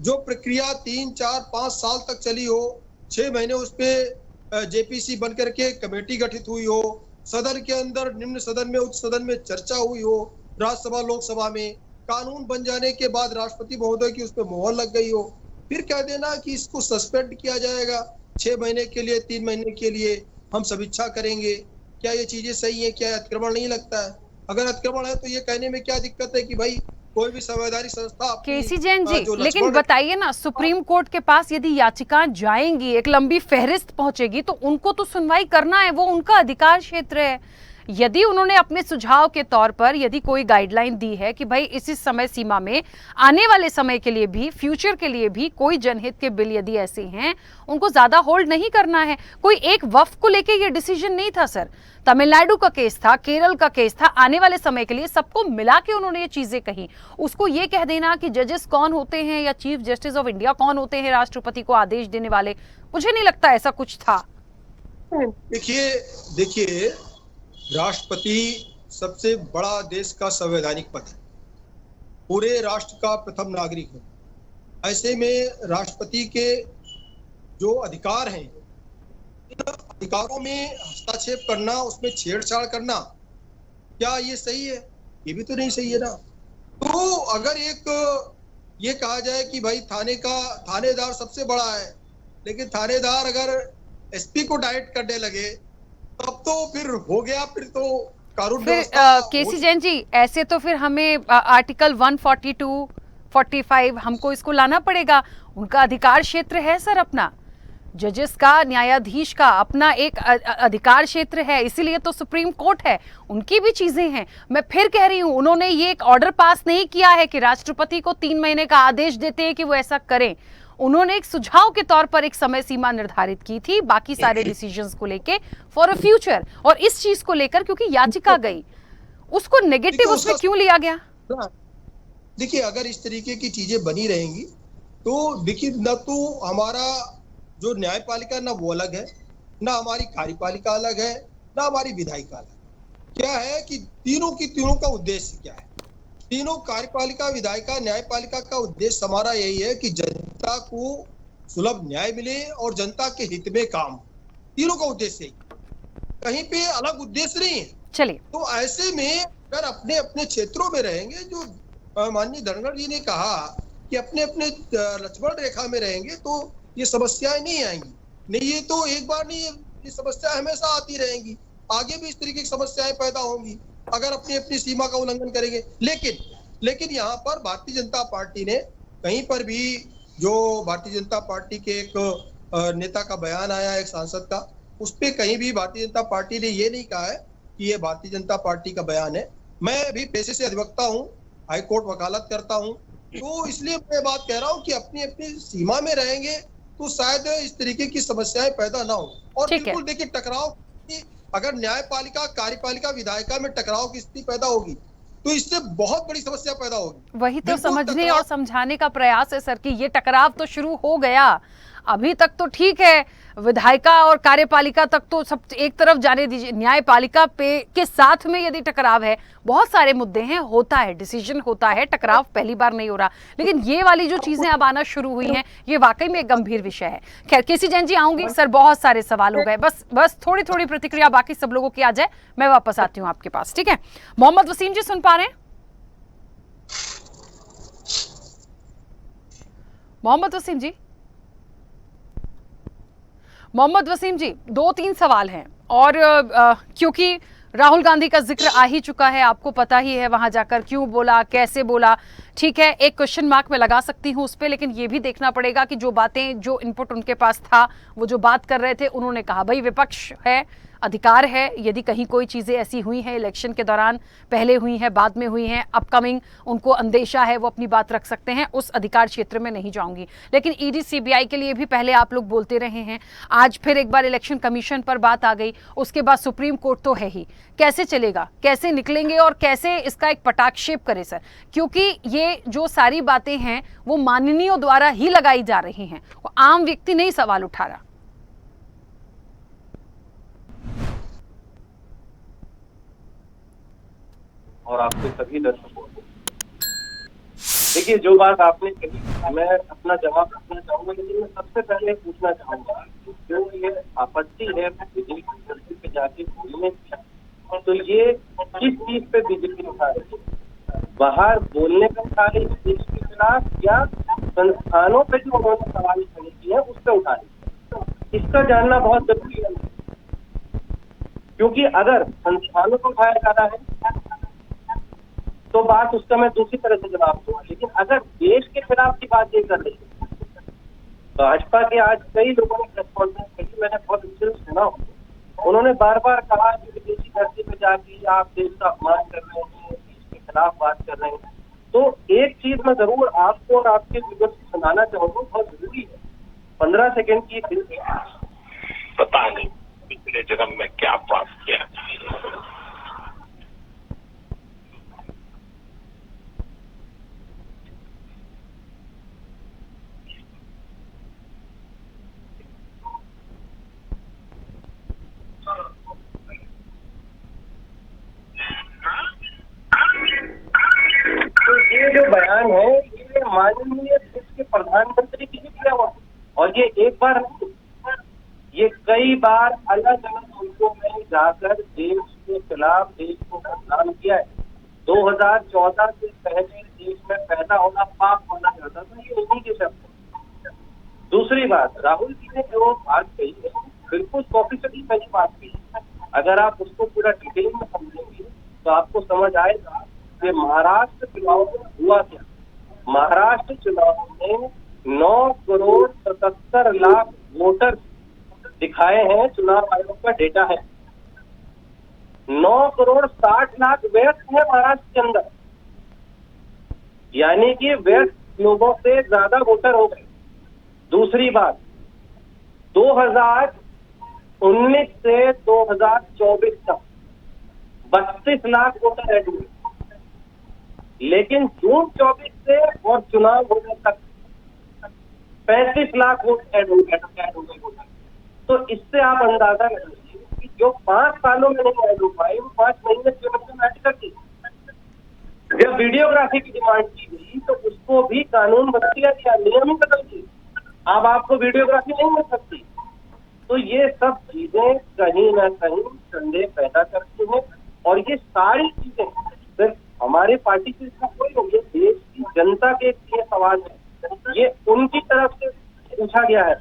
S11: जो प्रक्रिया 3, 4, 5 साल तक चली हो, 6 महीने उस पे जेपीसी बन करके कमेटी गठित हुई हो, सदन के अंदर, निम्न सदन में, उच्च सदन में चर्चा हुई हो, राज्यसभा लोकसभा में, कानून बन जाने के बाद राष्ट्रपति महोदय की उस पर मोहर लग गई हो, फिर कह देना कि इसको सस्पेंड किया जाएगा 6 महीने के लिए, 3 महीने के लिए हम समीक्षा करेंगे, क्या ये चीजें सही है? क्या अतिक्रमण नहीं लगता है? अगर अतिक्रमण है तो ये कहने में क्या दिक्कत है कि भाई कोई भी संवैधानिक संस्था।
S9: केसी जैन जी, लेकिन बताइए ना, सुप्रीम कोर्ट के पास यदि याचिकाएं जाएंगी, एक लंबी फहरिस्त पहुंचेगी, तो उनको तो सुनवाई करना है, वो उनका अधिकार क्षेत्र है। यदि उन्होंने अपने सुझाव के तौर पर यदि कोई गाइडलाइन दी है कि भाई इस समय सीमा में, आने वाले समय के लिए भी, फ्यूचर के लिए भी कोई जनहित के बिल यदि ऐसे हैं, उनको ज्यादा होल्ड नहीं करना है। कोई एक वक्फ को लेके ये डिसीजन नहीं था सर, तमिलनाडु का केस था, केरल का केस था, आने वाले समय के लिए सबको मिला के उन्होंने ये चीजें कही। उसको ये कह देना कि जजेस कौन होते हैं या चीफ जस्टिस ऑफ इंडिया कौन होते हैं राष्ट्रपति को आदेश देने वाले, मुझे नहीं लगता ऐसा कुछ था।
S11: देखिए, राष्ट्रपति सबसे बड़ा देश का संवैधानिक पद है, पूरे राष्ट्र का प्रथम नागरिक है। ऐसे में राष्ट्रपति के जो अधिकार हैं, इन अधिकारों में हस्तक्षेप करना, उसमें छेड़छाड़ करना, क्या ये सही है? ये भी तो नहीं सही है ना। तो अगर ये कहा जाए कि भाई थानेदार सबसे बड़ा है, लेकिन थानेदार अगर एसपी को डायरेक्ट करने लगे तब तो फिर हो गया, फिर तो कानून व्यवस्था।
S9: केसी जैन जी, ऐसे तो फिर हमें आर्टिकल 142, 45 हमको इसको लाना पड़ेगा। उनका अधिकार क्षेत्र है सर अपना, जजेस का, न्यायाधीश का अपना एक अधिकार क्षेत्र है, इसीलिए तो सुप्रीम कोर्ट है, उनकी भी चीजें हैं। मैं फिर कह रही हूं, उन्होंने ये एक ऑर्डर पास नहीं किया है कि राष्ट्रपति को 3 महीने का आदेश देते हैं कि वो ऐसा करें। उन्होंने एक सुझाव के तौर पर एक समय सीमा निर्धारित की थी बाकी सारे डिसीजंस को लेके फॉर अ फ्यूचर, और इस चीज को लेकर क्योंकि याचिका गई, उसको नेगेटिव उसमें क्यों लिया गया?
S11: देखिए, अगर इस तरीके की चीजें बनी रहेंगी तो देखिए, न तो हमारा जो न्यायपालिका ना वो अलग है, ना हमारी कार्यपालिका अलग है, ना हमारी विधायिका अलग। क्या है कि तीनों का उद्देश्य क्या है? तीनों कार्यपालिका, विधायिका, न्यायपालिका का उद्देश्य हमारा यही है कि जनता को सुलभ न्याय मिले और जनता के हित में काम। तीनों का उद्देश्य यही, कहीं पे अलग उद्देश्य नहीं है।
S9: चलिए,
S11: तो ऐसे में अगर अपने अपने क्षेत्रों में रहेंगे, जो माननीय धनखड़ जी ने कहा कि अपने अपने लक्ष्मण रेखा में रहेंगे तो ये समस्याएं नहीं आएंगी। नहीं, ये तो एक बार नहीं, ये समस्याएं हमेशा आती रहेंगी, आगे भी इस तरीके की समस्याएं पैदा होंगी अगर अपनी अपनी सीमा का उल्लंघन करेंगे। लेकिन यहाँ पर भारतीय जनता पार्टी ने कहीं पर भी, जो भारतीय जनता पार्टी के एक नेता का बयान आया, एक सांसद का, उस पर कहीं भी भारतीय जनता पार्टी ने ये नहीं कहा है कि ये भारतीय जनता पार्टी का बयान है। मैं भी पेशे से अधिवक्ता हूँ, हाईकोर्ट वकालत करता हूँ, तो इसलिए मैं बात कह रहा हूँ कि अपनी अपनी सीमा में रहेंगे तो शायद इस तरीके की समस्याएं पैदा ना हो। और बिल्कुल देखिए, टकराव, अगर न्यायपालिका, कार्यपालिका, विधायिका में टकराव की स्थिति पैदा होगी तो इससे बहुत बड़ी समस्या पैदा होगी।
S9: वही तो समझने और समझाने का प्रयास है सर कि ये टकराव तो शुरू हो गया, अभी तक तो ठीक है, विधायिका और कार्यपालिका तक तो सब एक तरफ जाने दीजिए, न्यायपालिका पे के साथ में यदि टकराव है, बहुत सारे मुद्दे हैं, होता है, डिसीजन होता है, टकराव पहली बार नहीं हो रहा, लेकिन ये वाली जो चीजें अब आना शुरू हुई हैं, ये वाकई में एक गंभीर विषय है। खैर, केसी जैन जी आऊंगी सर, बहुत सारे सवाल हो गए, बस थोड़ी थोड़ी प्रतिक्रिया बाकी सब लोगों की आ जाए, मैं वापस आती हूँ आपके पास, ठीक है। मोहम्मद वसीम जी सुन पा रहे हैं? मोहम्मद वसीम जी 2-3 सवाल हैं, और क्योंकि राहुल गांधी का जिक्र आ ही चुका है, आपको पता ही है वहां जाकर क्यों बोला, कैसे बोला, ठीक है, एक क्वेश्चन मार्क मैं लगा सकती हूं उस पर, लेकिन ये भी देखना पड़ेगा कि जो बातें, जो इनपुट उनके पास था, वो जो बात कर रहे थे, उन्होंने कहा भाई विपक्ष है, अधिकार है, यदि कहीं कोई चीज़ें ऐसी हुई हैं इलेक्शन के दौरान, पहले हुई हैं, बाद में हुई हैं, अपकमिंग, उनको अंदेशा है, वो अपनी बात रख सकते हैं, उस अधिकार क्षेत्र में नहीं जाऊंगी। लेकिन ईडी सीबीआई के लिए भी पहले आप लोग बोलते रहे हैं, आज फिर एक बार इलेक्शन कमीशन पर बात आ गई, उसके बाद सुप्रीम कोर्ट तो है ही, कैसे चलेगा, कैसे निकलेंगे और कैसे इसका एक पटाक्षेप करें सर, क्योंकि ये जो सारी बातें हैं वो माननीयों द्वारा ही लगाई जा रही हैं, आम व्यक्ति नहीं सवाल उठा रहा।
S12: और आपके सभी दर्शकों को देखिए, जो बात आपने कही मैं अपना जवाब रखना चाहूंगा, लेकिन मैं सबसे पहले पूछना चाहूंगा कि जो ये आपत्ति है बिजली की धरती पे जाके बोलने की, तो ये किस चीज पे बीजेपी उठा रही है? बाहर बोलने पे उठा रही है देश के खिलाफ, या संस्थानों पे जो उन्होंने सवाल खड़े किए हैं उस पर उठा रही है? इसका जानना बहुत जरूरी है, क्योंकि अगर संस्थानों को उठाया जा रहा है तो बात उसका मैं दूसरी तरह से जवाब दूंगा, लेकिन अगर देश के खिलाफ की बात ये कर रही है, भाजपा के आज कई लोगों ने प्रेस कॉन्फ्रेंस की, मैंने बहुत अच्छे से सुना, उन्होंने बार बार कहा कि विदेशी धरती पे जाके आप देश का अपमान कर रहे हैं, देश के खिलाफ बात कर रहे हैं। तो एक चीज मैं जरूर आपको और आपके व्यूअर्स को सुनाना चाहूंगा, बहुत जरूरी है, 15 सेकेंड की फिल्म,
S13: पता नहीं पिछले जन्म में क्या पाप किया।
S12: ये जो बयान है ये माननीय देश के प्रधानमंत्री की किया हुआ, और ये एक बार नहीं, ये कई बार अलग अलग मुल्कों में जाकर देश के खिलाफ, देश को बदनाम किया है। 2014 से पहले देश में पैदा होना पाप माना जाता था, ये इन्हीं के शब्द। दूसरी बात, राहुल जी ने जो बात कही है बिल्कुल 100% सही बात कही, अगर आप उसको पूरा डिटेल में समझेंगे तो आपको समझ आएगा कि महाराष्ट्र चुनाव में हुआ क्या। महाराष्ट्र चुनाव में 9,77,00,000 वोटर दिखाए हैं, चुनाव आयोग का डेटा है। 9,60,00,000 व्यस्त है महाराष्ट्र के अंदर, यानी कि व्यस्त लोगों से ज्यादा वोटर हो गए। दूसरी बात, 2019 से 2024 तक 32 लाख वोटर ऐड हुए, लेकिन जून 24 से और चुनाव होने तक 35 लाख वोट ऐड हो गए। तो इससे आप अंदाजा लगाइए कि जो 5 सालों में नहीं ऐड हो पाए वो 5 महीने में ऐड कर दी। जब वीडियोग्राफी की डिमांड की गई तो उसको भी कानून बदल दिया गया, नियम ही बदल दिए, अब आपको वीडियोग्राफी नहीं मिल सकती। तो ये सब चीजें कहीं ना कहीं संदेह पैदा करती हैं, और ये सारी चीजें सिर्फ हमारे पार्टी के कोई नहीं, ये देश की जनता के लिए सवाल है। ये उनकी तरफ से पूछा गया है।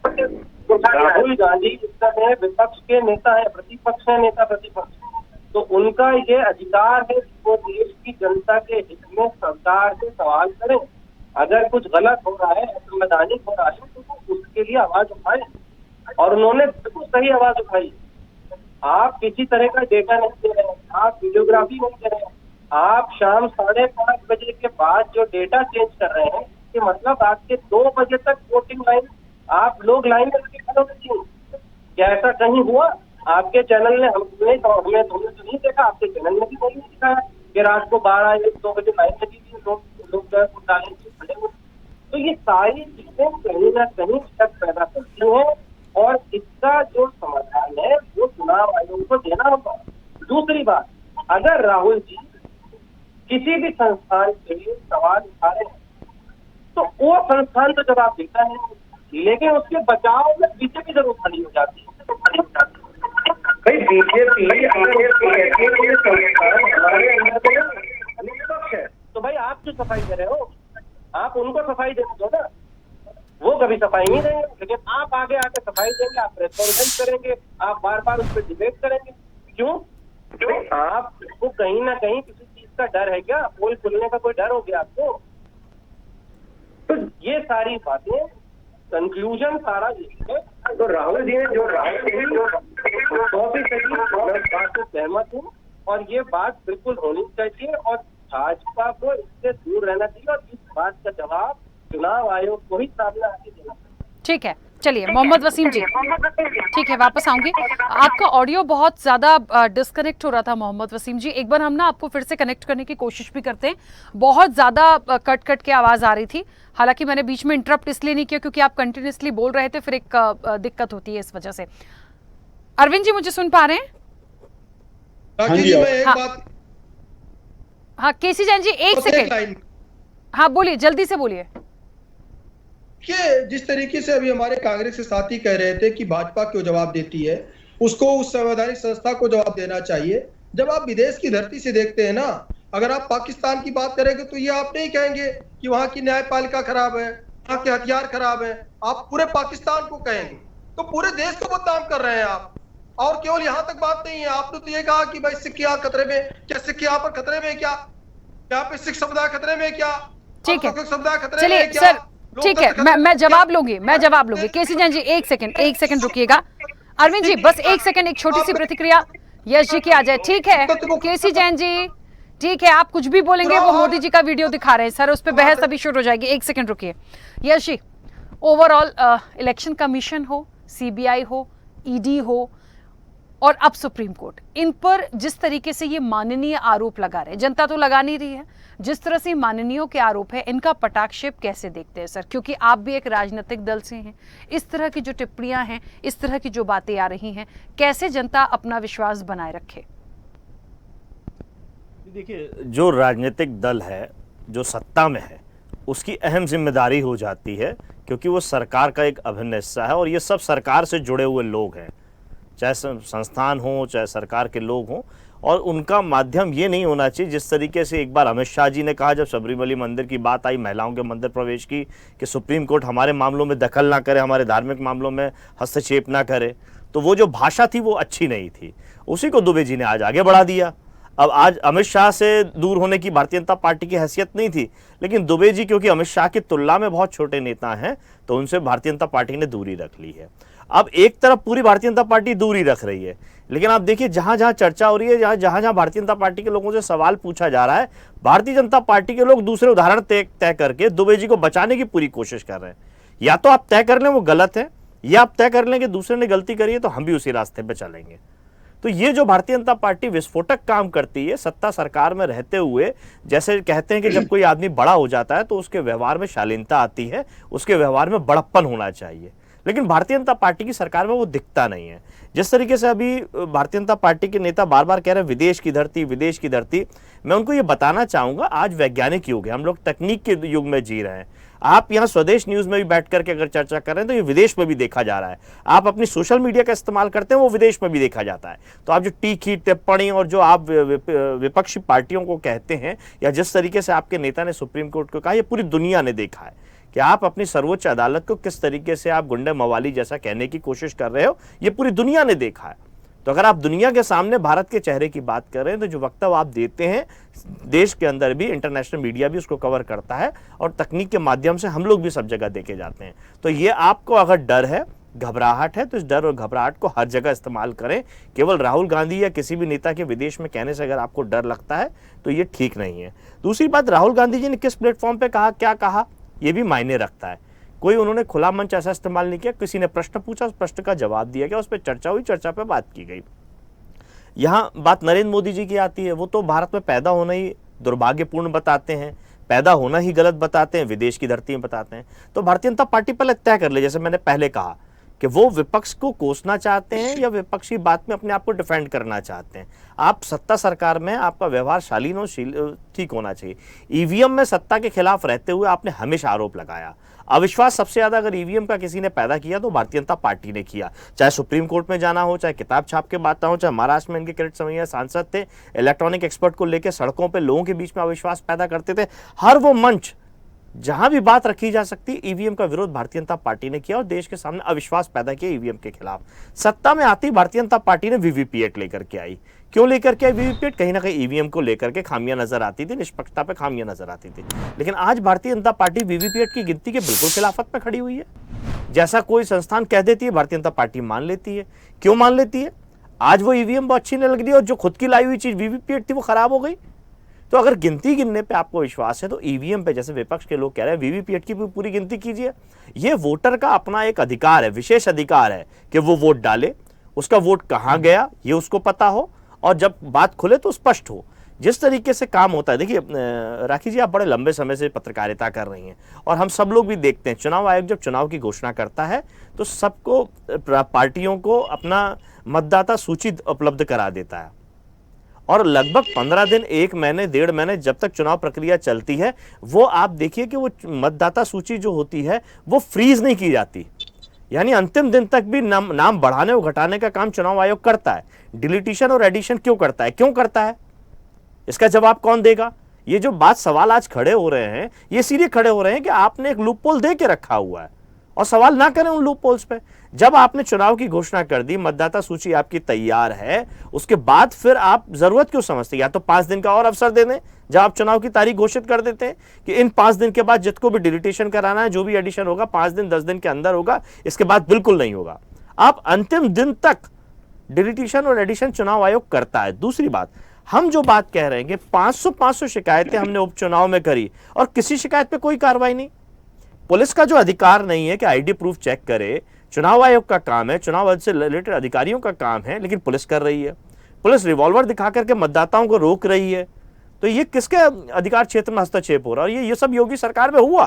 S12: राहुल गांधी इस समय विपक्ष के नेता है, प्रतिपक्ष है, नेता प्रतिपक्ष, तो उनका ये अधिकार है कि वो देश की जनता के हित में सरकार से सवाल करें। अगर कुछ गलत हो रहा है, असंवैधानिक हो रहा है, तो वो उसके लिए आवाज उठाएं, और उन्होंने बिल्कुल सही आवाज उठाई। आप किसी तरह का डेटा नहीं दे रहे हैं, आप वीडियोग्राफी नहीं दे रहे हैं, आप शाम 5:30 बजे के बाद जो डेटा चेंज कर रहे हैं, इसके मतलब आज के 2 बजे तक वोटिंग लाइन आप लोग लाइन में लगे खड़े थे। क्या ऐसा कहीं हुआ? आपके चैनल ने हमने तो नहीं देखा, आपके चैनल में भी नहीं दिखाया कि रात को 12-1-2 बजे लाइन लगी थी, लोग डाले खड़े हुए। तो ये सारी चीजें कहीं ना कहीं शक पैदा करती हैं, और इसका जो समाधान है वो चुनाव आयोग को देना होगा। दूसरी बात, अगर राहुल जी किसी भी संस्थान के लिए सवाल उठा रहे हैं तो वो संस्थान तो जवाब देता है, लेकिन उसके बचाव में बीजेपी जरूर खड़ी हो जाती है। भाई बीजेपी निष्पक्ष है, तो भाई आप जो सफाई दे रहे हो, आप उनको सफाई दे दो ना, वो कभी सफाई नहीं देंगे, लेकिन आप आगे आके सफाई देंगे, आप प्रेस कॉन्फ्रेंस करेंगे, आप बार बार उस पर डिबेट करेंगे। क्यों? आपको कहीं ना कहीं किसी चीज का डर है क्या? पोल खुलने का कोई डर हो गया आपको? तो ये सारी बातें, कंक्लूजन सारा यही है। तो राहुल जी ने जो 100% बात से सहमत हूँ, और ये बात बिल्कुल होनी चाहिए, और भाजपा को इससे दूर रहना चाहिए, और इस बात का जवाब चुनाव आयोग को ही सामने आके देना चाहिए।
S9: ठीक है, चलिए मोहम्मद वसीम जी, ठीक है, वापस आऊंगी। आपका ऑडियो बहुत ज्यादा डिस्कनेक्ट हो रहा था मोहम्मद वसीम जी, एक बार हम ना आपको फिर से कनेक्ट करने की कोशिश भी करते हैं। बहुत ज्यादा कट कट के आवाज आ रही थी, हालांकि मैंने बीच में इंटरप्ट इसलिए नहीं किया क्योंकि आप कंटिन्यूसली बोल रहे थे, फिर एक दिक्कत होती है इस वजह से। अरविंद जी मुझे सुन पा रहे हैं? हाँ केसी जैन जी, एक सेकेंड, हाँ बोलिए, जल्दी से बोलिए।
S11: कि जिस तरीके से अभी हमारे कांग्रेस के साथी कह रहे थे कि भाजपा क्यों जवाब देती है, उसको उस संवैधानिक संस्था को जवाब देना चाहिए। जब आप विदेश की धरती से देखते हैं ना, अगर आप पाकिस्तान की बात करेंगे तो ये आप नहीं कहेंगे कि वहां की न्यायपालिका खराब है, वहां के हथियार खराब है, आप पूरे पाकिस्तान को कहेंगे, तो पूरे देश को बदनाम कर रहे हैं आप। और केवल यहाँ तक बात नहीं है, आपने तो ये कहा कि भाई सिख यहाँ खतरे में, क्या सिख यहाँ पर खतरे में, क्या यहाँ पे सिख समुदाय खतरे में, क्या
S9: ठीक है,
S11: समुदाय खतरे
S9: चलिए
S11: में, क्या?
S9: सर ठीक है, मैं जवाब लूंगी, केसी जैन जी एक सेकंड रुकिएगा। अरविंद जी बस एक सेकंड, एक छोटी सी प्रतिक्रिया यश जी की आ जाए। ठीक है केसी जैन जी, ठीक है, आप कुछ भी बोलेंगे वो मोदी जी का वीडियो दिखा रहे हैं सर, उस पर बहस अभी शुरू हो जाएगी। एक सेकंड रुकिए। Yash ji, overall election commission हो, सीबीआई हो, ईडी हो और अब सुप्रीम कोर्ट, इन पर जिस तरीके से ये माननीय आरोप लगा रहे हैं, जनता तो लगा नहीं रही है, जिस तरह से माननीयों के आरोप है, इनका पटाक्षेप कैसे देखते हैं सर? क्योंकि आप भी एक राजनीतिक दल से हैं, इस तरह की जो टिप्पणियां हैं, इस तरह की जो बातें आ रही हैं, कैसे जनता अपना विश्वास बनाए रखे?
S14: देखिए, जो राजनीतिक दल है, जो सत्ता में है, उसकी अहम जिम्मेदारी हो जाती है, क्योंकि वो सरकार का एक अभिन्न हिस्सा है, और ये सब सरकार से जुड़े हुए लोग हैं, चाहे संस्थान हो, चाहे सरकार के लोग हों, और उनका माध्यम ये नहीं होना चाहिए जिस तरीके से एक बार अमित शाह जी ने कहा जब सबरीमली मंदिर की बात आई, महिलाओं के मंदिर प्रवेश की, कि सुप्रीम कोर्ट हमारे मामलों में दखल ना करे, हमारे धार्मिक मामलों में हस्तक्षेप ना करे, तो वो जो भाषा थी वो अच्छी नहीं थी। उसी को दुबे जी ने आज आगे बढ़ा दिया। अब आज अमित शाह से दूर होने की भारतीय जनता पार्टी की हैसियत नहीं थी, लेकिन दुबे जी क्योंकि अमित शाह की तुलना में बहुत छोटे नेता हैं, तो उनसे भारतीय जनता पार्टी ने दूरी रख ली है। अब एक तरफ पूरी भारतीय जनता पार्टी दूरी रख रही है, लेकिन आप देखिए जहां जहां चर्चा हो रही है, जहां जहां भारतीय जनता पार्टी के लोगों से सवाल पूछा जा रहा है, भारतीय जनता पार्टी के लोग दूसरे उदाहरण तय करके दुबे जी को बचाने की पूरी कोशिश कर रहे हैं। या तो आप तय कर लें वो गलत है, या आप तय कर लें कि दूसरे ने गलती करी है तो हम भी उसी रास्ते पर चलेंगे। तो ये जो भारतीय जनता पार्टी विस्फोटक काम करती है सत्ता सरकार में रहते हुए, जैसे कहते हैं कि जब कोई आदमी बड़ा हो जाता है तो उसके व्यवहार में शालीनता आती है, उसके व्यवहार में बड़प्पन होना चाहिए, लेकिन भारतीय जनता पार्टी की सरकार में वो दिखता नहीं है। जिस तरीके से अभी भारतीय जनता पार्टी के नेता बार बार कह रहे हैं विदेश की धरती, विदेश की धरती, मैं उनको ये बताना चाहूंगा आज वैज्ञानिक युग है, हम लोग तकनीक के युग में जी रहे हैं। आप यहाँ स्वदेश न्यूज में भी बैठ करके अगर चर्चा कर रहे हैं तो ये विदेश में भी देखा जा रहा है। आप अपनी सोशल मीडिया का इस्तेमाल करते हैं वो विदेश में भी देखा जाता है। तो आप जो तीखी टिप्पणी और जो आप विपक्षी पार्टियों को कहते हैं, या जिस तरीके से आपके नेता ने सुप्रीम कोर्ट को कहा, ये पूरी दुनिया ने देखा है कि आप अपनी सर्वोच्च अदालत को किस तरीके से आप गुंडे मवाली जैसा कहने की कोशिश कर रहे हो, ये पूरी दुनिया ने देखा है। तो अगर आप दुनिया के सामने भारत के चेहरे की बात कर रहे हैं तो जो वक्तव्य आप देते हैं, देश के अंदर भी इंटरनेशनल मीडिया भी उसको कवर करता है और तकनीक के माध्यम से हम लोग भी सब जगह देखे जाते हैं। तो ये आपको अगर डर है, घबराहट है, तो इस डर और घबराहट को हर जगह इस्तेमाल करें। केवल राहुल गांधी या किसी भी नेता के विदेश में कहने से अगर आपको डर लगता है तो ये ठीक नहीं है। दूसरी बात, राहुल गांधी जी ने किस प्लेटफॉर्म पे कहा, क्या कहा, ये भी मायने रखता है। कोई उन्होंने खुला मंच ऐसा इस्तेमाल नहीं किया, किसी ने प्रश्न पूछा, उस प्रश्न का जवाब दिया गया, उस पर चर्चा हुई, चर्चा पे बात की गई। यहाँ बात नरेंद्र मोदी जी की आती है, वो तो भारत में पैदा होना ही दुर्भाग्यपूर्ण बताते हैं, पैदा होना ही गलत बताते हैं, विदेश की धरती में बताते हैं। तो भारतीय जनता पार्टी पहले तय कर ले, जैसे मैंने पहले कहा कि वो विपक्ष को कोसना चाहते हैं या विपक्षी बात में अपने आप को डिफेंड करना चाहते हैं। आप सत्ता सरकार में, आपका व्यवहार शालीन और ठीक होना चाहिए। ईवीएम में सत्ता के खिलाफ रहते हुए आपने हमेशा आरोप लगाया। अविश्वास सबसे ज्यादा अगर ईवीएम का किसी ने पैदा किया तो भारतीय जनता पार्टी ने किया। चाहे सुप्रीम कोर्ट में जाना हो, चाहे किताब छाप के बात हो, चाहे महाराष्ट्र में इनके किरीट सोमैया सांसद थे, इलेक्ट्रॉनिक एक्सपर्ट को लेकर सड़कों पर लोगों के बीच में अविश्वास पैदा करते थे। हर वो मंच जहां भी बात रखी जा सकती, ईवीएम का विरोध भारतीय जनता पार्टी ने किया और देश के सामने अविश्वास पैदा किया ईवीएम के खिलाफ। सत्ता में आती भारतीय जनता पार्टी ने वीवीपीएट लेकर के आई। क्यों लेकर के आई वीवीपीएट? कहीं ना कहीं ईवीएम को लेकर के खामियां नजर आती थी, निष्पक्षता पे खामियां नजर आती थी। लेकिन आज भारतीय जनता पार्टी वीवीपीएट की गिनती के बिल्कुल खिलाफत में खड़ी हुई है। जैसा कोई संस्थान कह देती है, भारतीय जनता पार्टी मान लेती है। क्यों मान लेती है? आज वो ईवीएम बहुत अच्छी नहीं लग रही और जो खुद की लाई हुई चीज वीवीपीएट थी वो खराब हो गई। तो अगर गिनती गिनने पे आपको विश्वास है तो ईवीएम पे, जैसे विपक्ष के लोग कह रहे हैं, वीवीपीएट की पूरी गिनती कीजिए। ये वोटर का अपना एक अधिकार है, विशेष अधिकार है कि वो वोट डाले, उसका वोट कहां गया ये उसको पता हो और जब बात खुले तो स्पष्ट हो। जिस तरीके से काम होता है, देखिए राखी जी, आप बड़े लंबे समय से पत्रकारिता कर रही हैं और हम सब लोग भी देखते हैं, चुनाव आयोग जब चुनाव की घोषणा करता है तो सबको, पार्टियों को अपना मतदाता सूची उपलब्ध करा देता है और लगभग 15 दिन, 1 महीने, 1.5 महीने जब तक चुनाव प्रक्रिया चलती है, वो आप देखिए कि वो मतदाता सूची जो होती है वो फ्रीज नहीं की जाती। यानी अंतिम दिन तक भी नाम बढ़ाने और घटाने का काम चुनाव आयोग करता है। डिलीटिशन और एडिशन क्यों करता है? क्यों करता है? इसका जवाब कौन देगा? ये जो बात सवाल आज खड़े हो रहे हैं, ये सीधे खड़े हो रहे हैं कि आपने एक लूपहोल दे के रखा हुआ है और सवाल ना करें उन लूपहोल्स पे। जब आपने चुनाव की घोषणा कर दी, मतदाता सूची आपकी तैयार है, उसके बाद फिर आप जरूरत क्यों समझते? या तो 5 दिन का और अवसर दे दें, जब आप चुनाव की तारीख घोषित कर देते हैं कि इन 5 दिन के बाद जिसको भी डिलीटेशन कराना है, जो भी एडिशन होगा 5 दिन 10 दिन के अंदर होगा, इसके बाद बिल्कुल नहीं होगा। आप अंतिम दिन तक डिलीटेशन और एडिशन चुनाव आयोग करता है। दूसरी बात, हम जो बात कह रहे हैं कि 500 शिकायतें हमने उपचुनाव में करी और किसी शिकायत पे कोई कार्रवाई नहीं। पुलिस का जो अधिकार नहीं है कि आईडी प्रूफ चेक करे, चुनाव आयोग का काम है, चुनाव आयोग से रिलेटेड अधिकारियों का काम है, लेकिन पुलिस कर रही है। पुलिस रिवॉल्वर दिखा करके मतदाताओं को रोक रही है। तो ये किसके अधिकार क्षेत्र में हस्तक्षेप हो रहा है? और ये सब योगी सरकार में हुआ।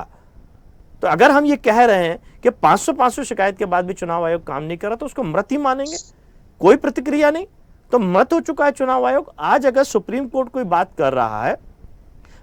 S14: तो अगर हम ये कह रहे हैं कि 500 शिकायत के बाद भी चुनाव आयोग काम नहीं कर रहा तो उसको मृत ही मानेंगे, कोई प्रतिक्रिया नहीं, तो मृत हो चुका है चुनाव आयोग। आज अगर सुप्रीम कोर्ट कोई बात कर रहा है,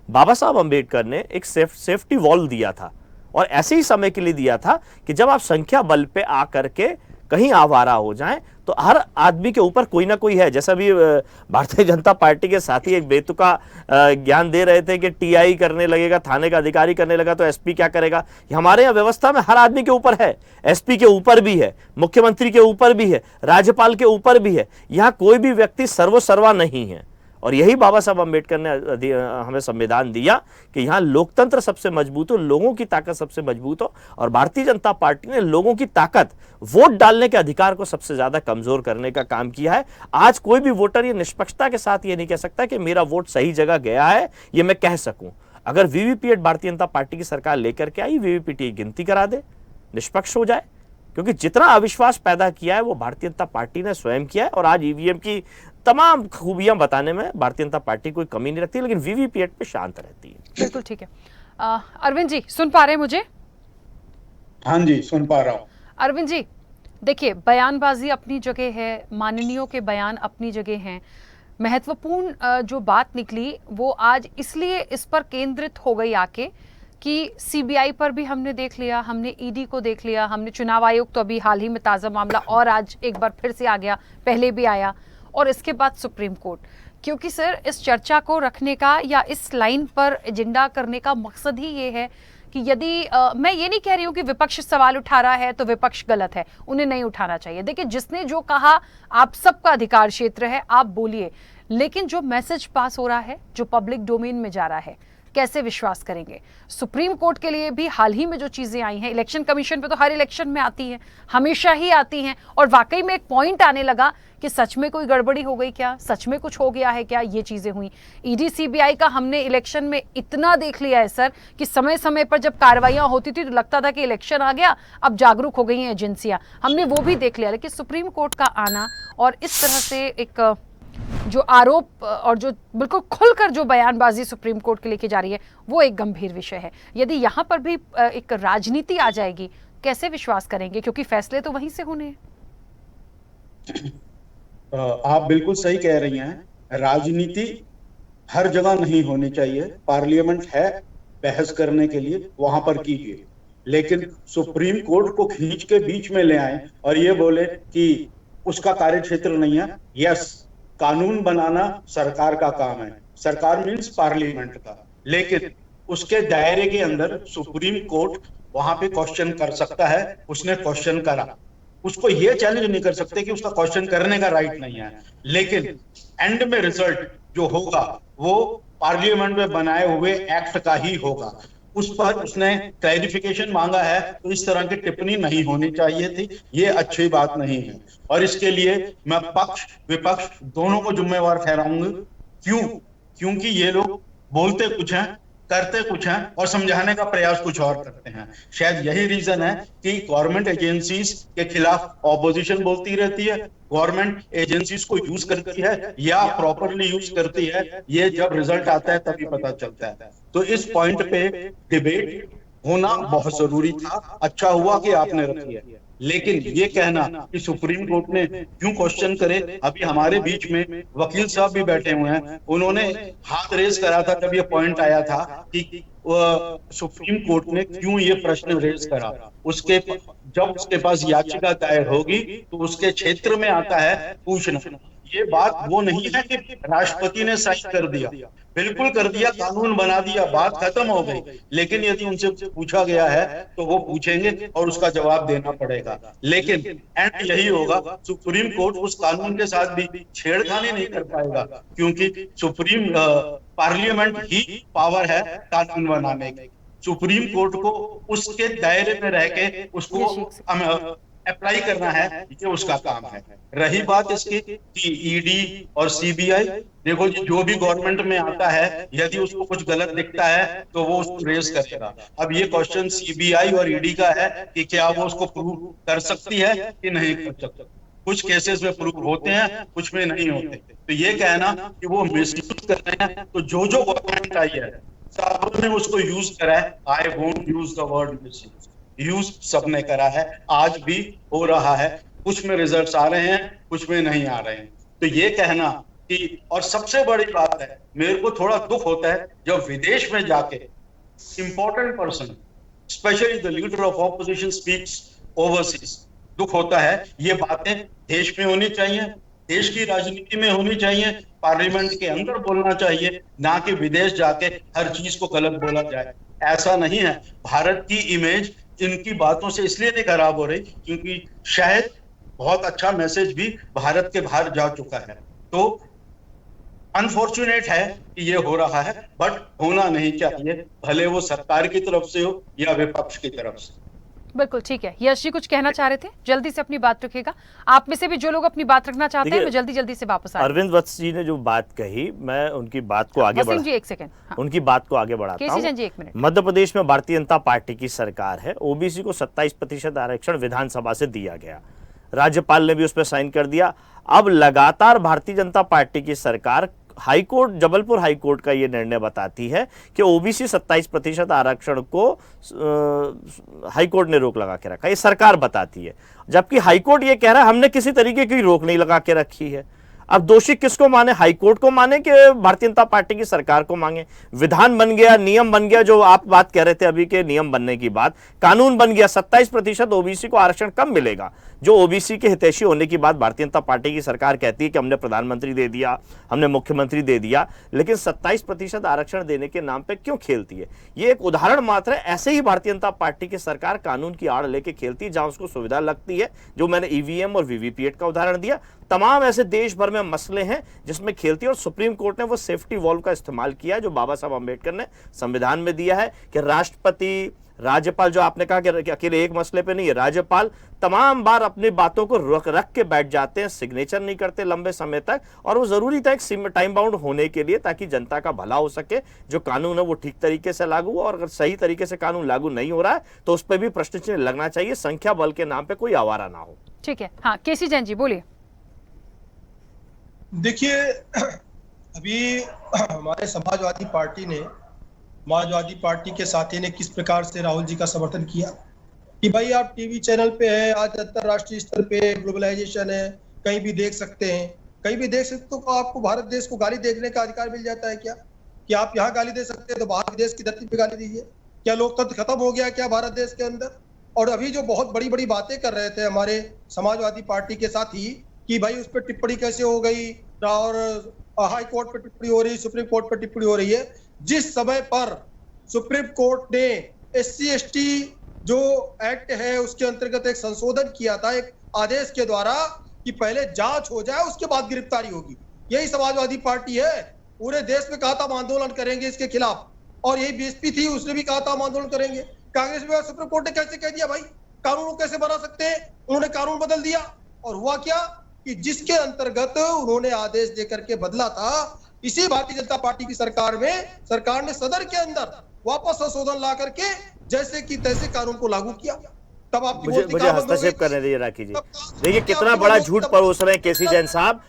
S14: बाबा साहब अंबेडकर ने एक सेफ्टी वॉल दिया था और ऐसे ही समय के लिए दिया था कि जब आप संख्या बल पे आकर के कहीं आवारा हो जाएं तो हर आदमी के ऊपर कोई ना कोई है। जैसा भी भारतीय जनता पार्टी के साथी एक बेतुका ज्ञान दे रहे थे कि टीआई करने लगेगा, थाने का अधिकारी करने लगा तो एसपी क्या करेगा। हमारे यहाँ व्यवस्था में हर आदमी के ऊपर है, एसपी के ऊपर भी है, मुख्यमंत्री के ऊपर भी है, राज्यपाल के ऊपर भी है। यहाँ कोई भी व्यक्ति सर्वसर्वा नहीं है। और यही बाबा साहब अंबेडकर ने हमें संविधान दिया कि यहाँ लोकतंत्र सबसे मजबूत हो, लोगों की ताकत सबसे मजबूत हो। और भारतीय जनता पार्टी ने लोगों की ताकत, वोट डालने के अधिकार को सबसे ज्यादा कमजोर करने का काम किया है। आज कोई भी वोटर ये निष्पक्षता के साथ ये नहीं कह सकता कि मेरा वोट सही जगह गया है, ये मैं कह सकूं। अगर वीवीपीएट भारतीय जनता पार्टी की सरकार लेकर के आई, वीवीपीटी गिनती करा दे, निष्पक्ष हो जाए, क्योंकि जितना अविश्वास पैदा किया है वो भारतीय जनता पार्टी ने स्वयं किया है। और आज ईवीएम की तमाम खूबियां बताने में भारतीय जनता पार्टी कोई कमी नहीं रखती, लेकिन वीवीपीएट पे शांत रहती है।
S9: बिल्कुल ठीक है। अरविंद जी सुन पा रहे हैं मुझे?
S11: हाँ जी, सुन पा रहा हूँ।
S9: अरविंद जी देखिए, बयानबाजी अपनी जगह है, माननीयों के बयान अपनी जगह हैं। महत्वपूर्ण जो बात निकली वो आज इसलिए इस पर केंद्रित हो गई आके कि सीबीआई पर भी हमने देख लिया, हमने ईडी को देख लिया, हमने चुनाव आयोग तो अभी हाल ही में ताज़ा मामला और आज एक बार फिर से आ गया, पहले भी आया, और इसके बाद सुप्रीम कोर्ट। क्योंकि सर इस चर्चा को रखने का या इस लाइन पर एजेंडा करने का मकसद ही ये है कि यदि मैं ये नहीं कह रही हूं कि विपक्ष सवाल उठा रहा है तो विपक्ष गलत है, उन्हें नहीं उठाना चाहिए। देखिए, जिसने जो कहा, आप सबका अधिकार क्षेत्र है, आप बोलिए, लेकिन जो मैसेज पास हो रहा है, जो पब्लिक डोमेन में जा रहा है, कैसे विश्वास करेंगे? सुप्रीम कोर्ट के लिए भी हाल ही में जो चीजें आई हैं, इलेक्शन कमीशन पे तो हर इलेक्शन में आती हैं, हमेशा ही आती हैं, और वाकई में एक पॉइंट आने लगा कि सच में कोई गड़बड़ी हो गई क्या, सच में कुछ हो गया है क्या, ये चीजें हुई। ईडी सीबीआई का हमने इलेक्शन में इतना देख लिया है सर कि समय समय पर जब कार्रवाइयां होती थी तो लगता था कि इलेक्शन आ गया, अब जागरूक हो गई हैं एजेंसियां, हमने वो भी देख लिया। लेकिन सुप्रीम कोर्ट का आना और इस तरह से एक जो आरोप और जो बिल्कुल खुलकर जो बयानबाजी सुप्रीम कोर्ट के लेके जा रही है, वो एक गंभीर विषय है। यदि यहाँ पर भी एक राजनीति आ जाएगी, कैसे विश्वास करेंगे, क्योंकि फैसले तो वहीं से होने हैं।
S15: आप बिल्कुल सही कह रही हैं, राजनीति हर जगह नहीं होनी चाहिए। पार्लियामेंट है बहस करने के लिए, वहां पर कीजिए, लेकिन सुप्रीम कोर्ट को खींच के बीच में ले आए और ये बोले कि उसका कार्यक्षेत्र नहीं है। यस, कानून बनाना सरकार का काम है, सरकार मीन्स पार्लियामेंट का, लेकिन उसके दायरे के अंदर सुप्रीम कोर्ट वहां पे क्वेश्चन कर सकता है। उसने क्वेश्चन करा, उसको ये चैलेंज नहीं कर सकते कि उसका क्वेश्चन करने का राइट नहीं है, लेकिन एंड में रिजल्ट जो होगा वो पार्लियामेंट में बनाए हुए एक्ट का ही होगा। उस पर उसने क्लैरिफिकेशन मांगा है, तो इस तरह की टिप्पणी नहीं होनी चाहिए थी, ये अच्छी बात नहीं है। और इसके लिए मैं पक्ष विपक्ष दोनों को जिम्मेवार ठहराऊंगी। क्योंकि ये लोग बोलते कुछ हैं, करते कुछ हैं और समझाने का प्रयास कुछ और करते हैं। शायद यही रीजन है कि गवर्नमेंट एजेंसीज के खिलाफ ऑपोजिशन बोलती रहती है, गवर्नमेंट एजेंसीज को यूज करती है या प्रॉपरली यूज करती है, ये जब रिजल्ट आता है तभी पता चलता है। तो इस पॉइंट पे डिबेट होना बहुत जरूरी था, अच्छा हुआ कि आपने रखी है। लेकिन ये कहना कि सुप्रीम कोर्ट ने क्यों क्वेश्चन करे, अभी हमारे बीच में वकील साहब भी बैठे हुए हैं, उन्होंने हाथ रेज करा था जब ये पॉइंट आया था कि सुप्रीम कोर्ट ने क्यों ये प्रश्न रेज करा। जब उसके पास याचिका दायर होगी तो उसके क्षेत्र में आता है पूछना। ये बात वो नहीं है कि राष्ट्रपति ने साइन कर दिया, बिल्कुल कर दिया, कानून बना दिया, बात खत्म हो गई। लेकिन यदि उनसे पूछा गया है तो वो पूछेंगे और उसका जवाब देना पड़ेगा। लेकिन एंड यही होगा, सुप्रीम कोर्ट उस कानून के साथ भी छेड़खानी नहीं कर पाएगा, क्योंकि सुप्रीम पार्लियामेंट ही पावर है कानून बनाने की। सुप्रीम कोर्ट को उसके दायरे में रह के उसको अप्लाई करना है, ये उसका काम है। रही बात इसकी कि ईडी और सीबीआई, देखो जो भी गवर्नमेंट में आता है, यदि उसको कुछ गलत दिखता है तो वो उसको रेज करेगा। अब ये क्वेश्चन सीबीआई और ईडी का है कि क्या वो उसको प्रूव कर सकती है कि नहीं कर सकती। कुछ केसेस में प्रूव होते हैं, कुछ में नहीं होते। तो ये कहना कि वो मिसयूज कर रहे हैं, तो जो गवर्नमेंट आई है सबने उसको यूज करा है। I won't use the word misuse, use सबने करा है, आज भी हो रहा है। कुछ में रिजल्ट्स आ रहे हैं, कुछ में नहीं आ रहे हैं। तो ये कहना कि, और सबसे बड़ी बात है, मेरे को थोड़ा दुख होता है जब विदेश में जाके important person, specially the leader of opposition speaks overseas, दुख होता है। ये बातें देश में होनी चाहिए, देश की राजनीति में होनी चाहिए, पार्लियामेंट के अंदर बोलना चाहिए, ना कि विदेश जाके हर चीज को गलत बोला जाए। ऐसा नहीं है। भारत की इमेज इनकी बातों से इसलिए नहीं खराब हो रही क्योंकि शायद बहुत अच्छा मैसेज भी भारत के बाहर जा चुका है। तो अनफॉर्चुनेट है कि ये हो रहा है, बट होना नहीं चाहिए, भले वो सरकार की तरफ से हो या विपक्ष की तरफ से।
S9: बिल्कुल ठीक है। यश जी कुछ कहना चाह रहे थे, जल्दी से अपनी बात रखिएगा। आप में से भी जो लोग अपनी बात रखना चाहते हैं वो जल्दी से वापस आए।
S14: अरविंद वत्स जी ने जो बात कही, मैं उनकी बात को आगे
S9: वसीम जी एक सेकंड,
S14: उनकी बात को आगे बढ़ाता हूं।
S9: जी एक मिनट।
S14: मध्य प्रदेश में भारतीय जनता पार्टी की सरकार है, ओबीसी को 27% आरक्षण विधानसभा से दिया गया, राज्यपाल ने भी उस पर साइन कर दिया। अब लगातार भारतीय जनता पार्टी की सरकार, हाईकोर्ट, जबलपुर हाईकोर्ट का यह निर्णय बताती है कि ओबीसी 27% आरक्षण को हाईकोर्ट ने रोक लगा के रखा, ये सरकार बताती है, जबकि हाईकोर्ट ये कह रहा है हमने किसी तरीके की रोक नहीं लगा के रखी है। अब दोषी किसको माने, हाईकोर्ट को माने कि भारतीय जनता पार्टी की सरकार को मांगे? विधान बन गया, नियम बन गया, जो आप बात कह रहे थे अभी के नियम बनने की बात, कानून बन गया, 27% ओबीसी को आरक्षण कब मिलेगा? जो ओबीसी के हितैषी होने की बात भारतीय जनता पार्टी की सरकार कहती है कि हमने प्रधानमंत्री दे दिया, हमने मुख्यमंत्री दे दिया, लेकिन 27% आरक्षण देने के नाम पे क्यों खेलती है? ये एक उदाहरण मात्र है। ऐसे ही भारतीय जनता पार्टी की सरकार कानून की आड़ लेके खेलती है, जहां उसको सुविधा लगती है, जो मैंने ईवीएम और वीवीपीएट का उदाहरण दिया। तमाम ऐसे देश भर में मसले हैं जिसमें खेलती है, और सुप्रीम कोर्ट ने वो सेफ्टी वॉल्व का इस्तेमाल किया है जो बाबा साहब अंबेडकर ने संविधान में दिया है कि राष्ट्रपति, राज्यपाल, जो आपने कहा कि अकेले एक मसले पे नहीं है, राज्यपाल तमाम बार अपनी बातों को रख के बैठ जाते हैं, सिग्नेचर नहीं करते लंबे समय तक, और वो जरूरी था एक टाइम बाउंड होने के लिए, ताकि जनता का भला हो सके, जो कानून है वो ठीक तरीके से लागू हो, और अगर सही तरीके से कानून लागू नहीं हो रहा है तो उस पर भी प्रश्न चिन्ह लगना चाहिए, संख्या बल के नाम पे कोई आवारा ना हो।
S9: ठीक है, हाँ केसी जैन जी बोलिए।
S11: देखिए, अभी हमारे समाजवादी पार्टी के साथी ने किस प्रकार से राहुल जी का समर्थन किया कि भाई आप टीवी चैनल पे है, आज अंतरराष्ट्रीय स्तर पे ग्लोबलाइजेशन है, कहीं भी देख सकते हैं, तो आपको भारत देश को गाली देखने का अधिकार मिल जाता है क्या? कि आप यहाँ गाली दे सकते हैं तो बाहर देश की धरती पे गाली दीजिए? क्या लोकतंत्र खत्म हो गया क्या भारत देश के अंदर? और अभी जो बहुत बड़ी बड़ी बातें कर रहे थे हमारे समाजवादी पार्टी के साथी कि भाई उस पर टिप्पणी कैसे हो गई, और हाई कोर्ट पर टिप्पणी हो रही, सुप्रीम कोर्ट पर टिप्पणी हो रही है। जिस समय पर सुप्रीम कोर्ट ने SC/ST जो एक्ट है उसके अंतर्गत एक संशोधन किया था एक आदेश के द्वारा कि पहले जांच हो जाए उसके बाद गिरफ्तारी होगी, यही समाजवादी पार्टी है। पूरे देश में कहा था हम आंदोलन करेंगे इसके खिलाफ, और यही बीएसपी थी, उसने भी कहा था हम आंदोलन करेंगे। कांग्रेस में सुप्रीम कोर्ट ने कैसे कह दिया भाई कानून को कैसे बना सकते हैं? उन्होंने कानून बदल दिया, और हुआ क्या कि जिसके अंतर्गत उन्होंने आदेश देकर के बदला था, इसी भारतीय जनता पार्टी की सरकार ने सदन के अंदर वापस संशोधन ला करके जैसे कि तैसे कानून को लागू किया। तब आप
S14: मुझे हस्तक्षेप करने दीजिए राखी जी। देखिए कितना बड़ा झूठ परोस रहे हैं केसी जैन साहब।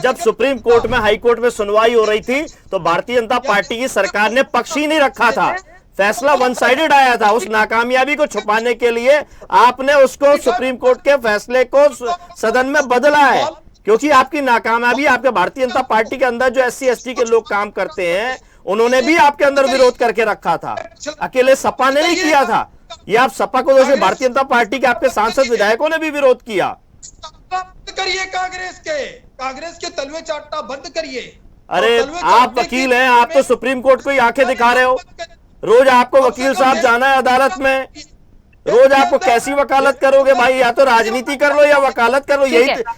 S14: जब सुप्रीम कोर्ट में, हाई कोर्ट में सुनवाई हो रही थी तो भारतीय जनता पार्टी की सरकार ने पक्ष ही नहीं रखा था, फैसला वन साइडेड आया था। उस नाकामयाबी को छुपाने के लिए आपने उसको, सुप्रीम कोर्ट के फैसले को सदन में बदला है, क्योंकि आपकी नाकामयाबी, आपके भारतीय जनता पार्टी के अंदर जो SC/ST के लोग काम करते हैं उन्होंने भी आपके अंदर विरोध करके रखा था, अकेले सपा ने नहीं किया था। ये आप सपा को दोषी, भारतीय जनता पार्टी के आपके सांसद विधायकों ने भी विरोध किया।
S11: करिए कांग्रेस के तलवे चाटना बंद करिए।
S14: अरे आप वकील हैं, आप तो सुप्रीम कोर्ट को ही आंखें दिखा रहे हो। रोज आपको वकील साहब जाना है अदालत में, रोज आपको कैसी वकालत करोगे भाई? या तो राजनीति कर लो या वकालत कर लो,